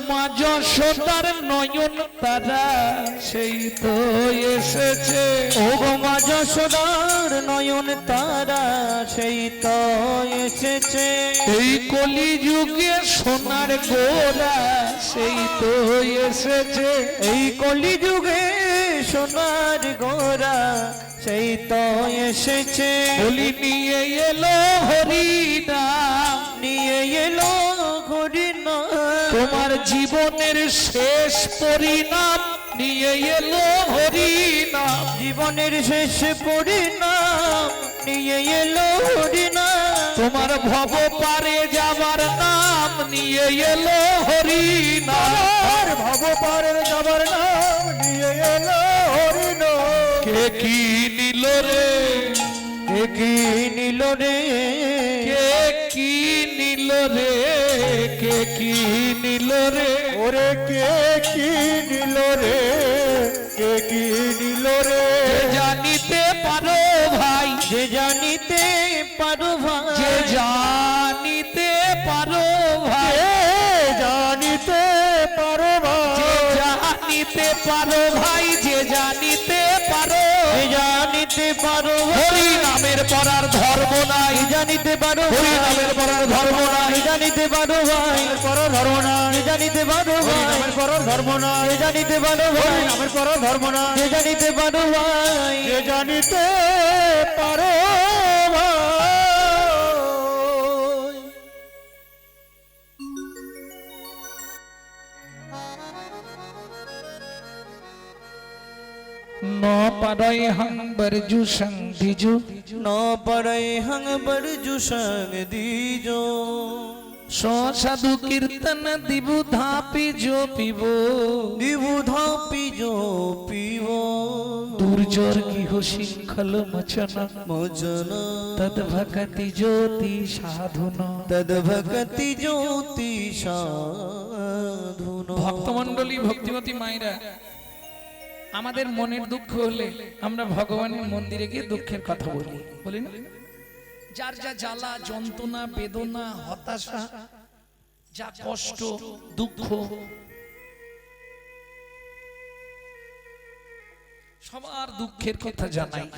মা যশোদার নয়ন তারা সেই তো এসেছে ও গো মা যশোদার নয়ন তারা সেই তো এসেছে এই কলি যুগে সোনার গোরা সেই তো এসেছে এই কলি যুগে সোনার গোরা সেই তো এসেছে বলি নিয়ে এলো হরিনাম নিয়ে এলো হরিনা তোমার জীবনের শেষ পরিণাম নিয়ে এলো হরিনাম জীবনের শেষ পরিণাম নিয়ে এলো হরিনাম তোমার ভব পারে যাবার নাম নিয়ে এলো হরিনাম আর ভব পারের যাবার নাম নিয়ে এলো হরিনাম কে কি নিল রে কে কি নিল রে কে কি নিল রে কে কি নিল রে ওরে কে কি নিল রে কে কি নিল রে যে জানিতে পারো ভাই যে জানিতে পারো ভাই যে জানিতে পারো ভাই জানিতে পারো যে ভাই জানিতে পারো ভাই যে জানিতে পারো যে জানিতে পারো হরি নামের পড়ার ধর্ম নাই জানিতে পারো হরি নামের পড়ার ধর্ম নাই জানিতে পারো ভাই করো ধর্ম না জানিতে পারো ভাই নামের করো ধর্ম না জানিতে পারো ভাই নামের করো ধর্ম না যে জানিতে পারো ভাই যে জানিতে পারো ভাই ন পারই হংবর জুসং দিজু ন পড়াই হং বরজু সঙ্গ দিজো সাধু কীর্তন দিবু ধাপি জো পিব দিবু ধাপি পিব দুর্জর গৃহ শৃঙ্খল মচন মোচন তদ ভকতি জ্যোতি সাধুন তদ ভক্তি জ্যোতি সাধুন ভক্তমণ্ডলী ভক্তিমতী মায়েরা আমাদের মনের দুঃখ হলে আমরা ভগবানের মন্দিরে গিয়ে দুঃখের কথা বলি বলি না যার যা জ্বালা যন্ত্রণা বেদনা হতাশা যা কষ্ট দুঃখ সবার দুঃখের কথা জানাই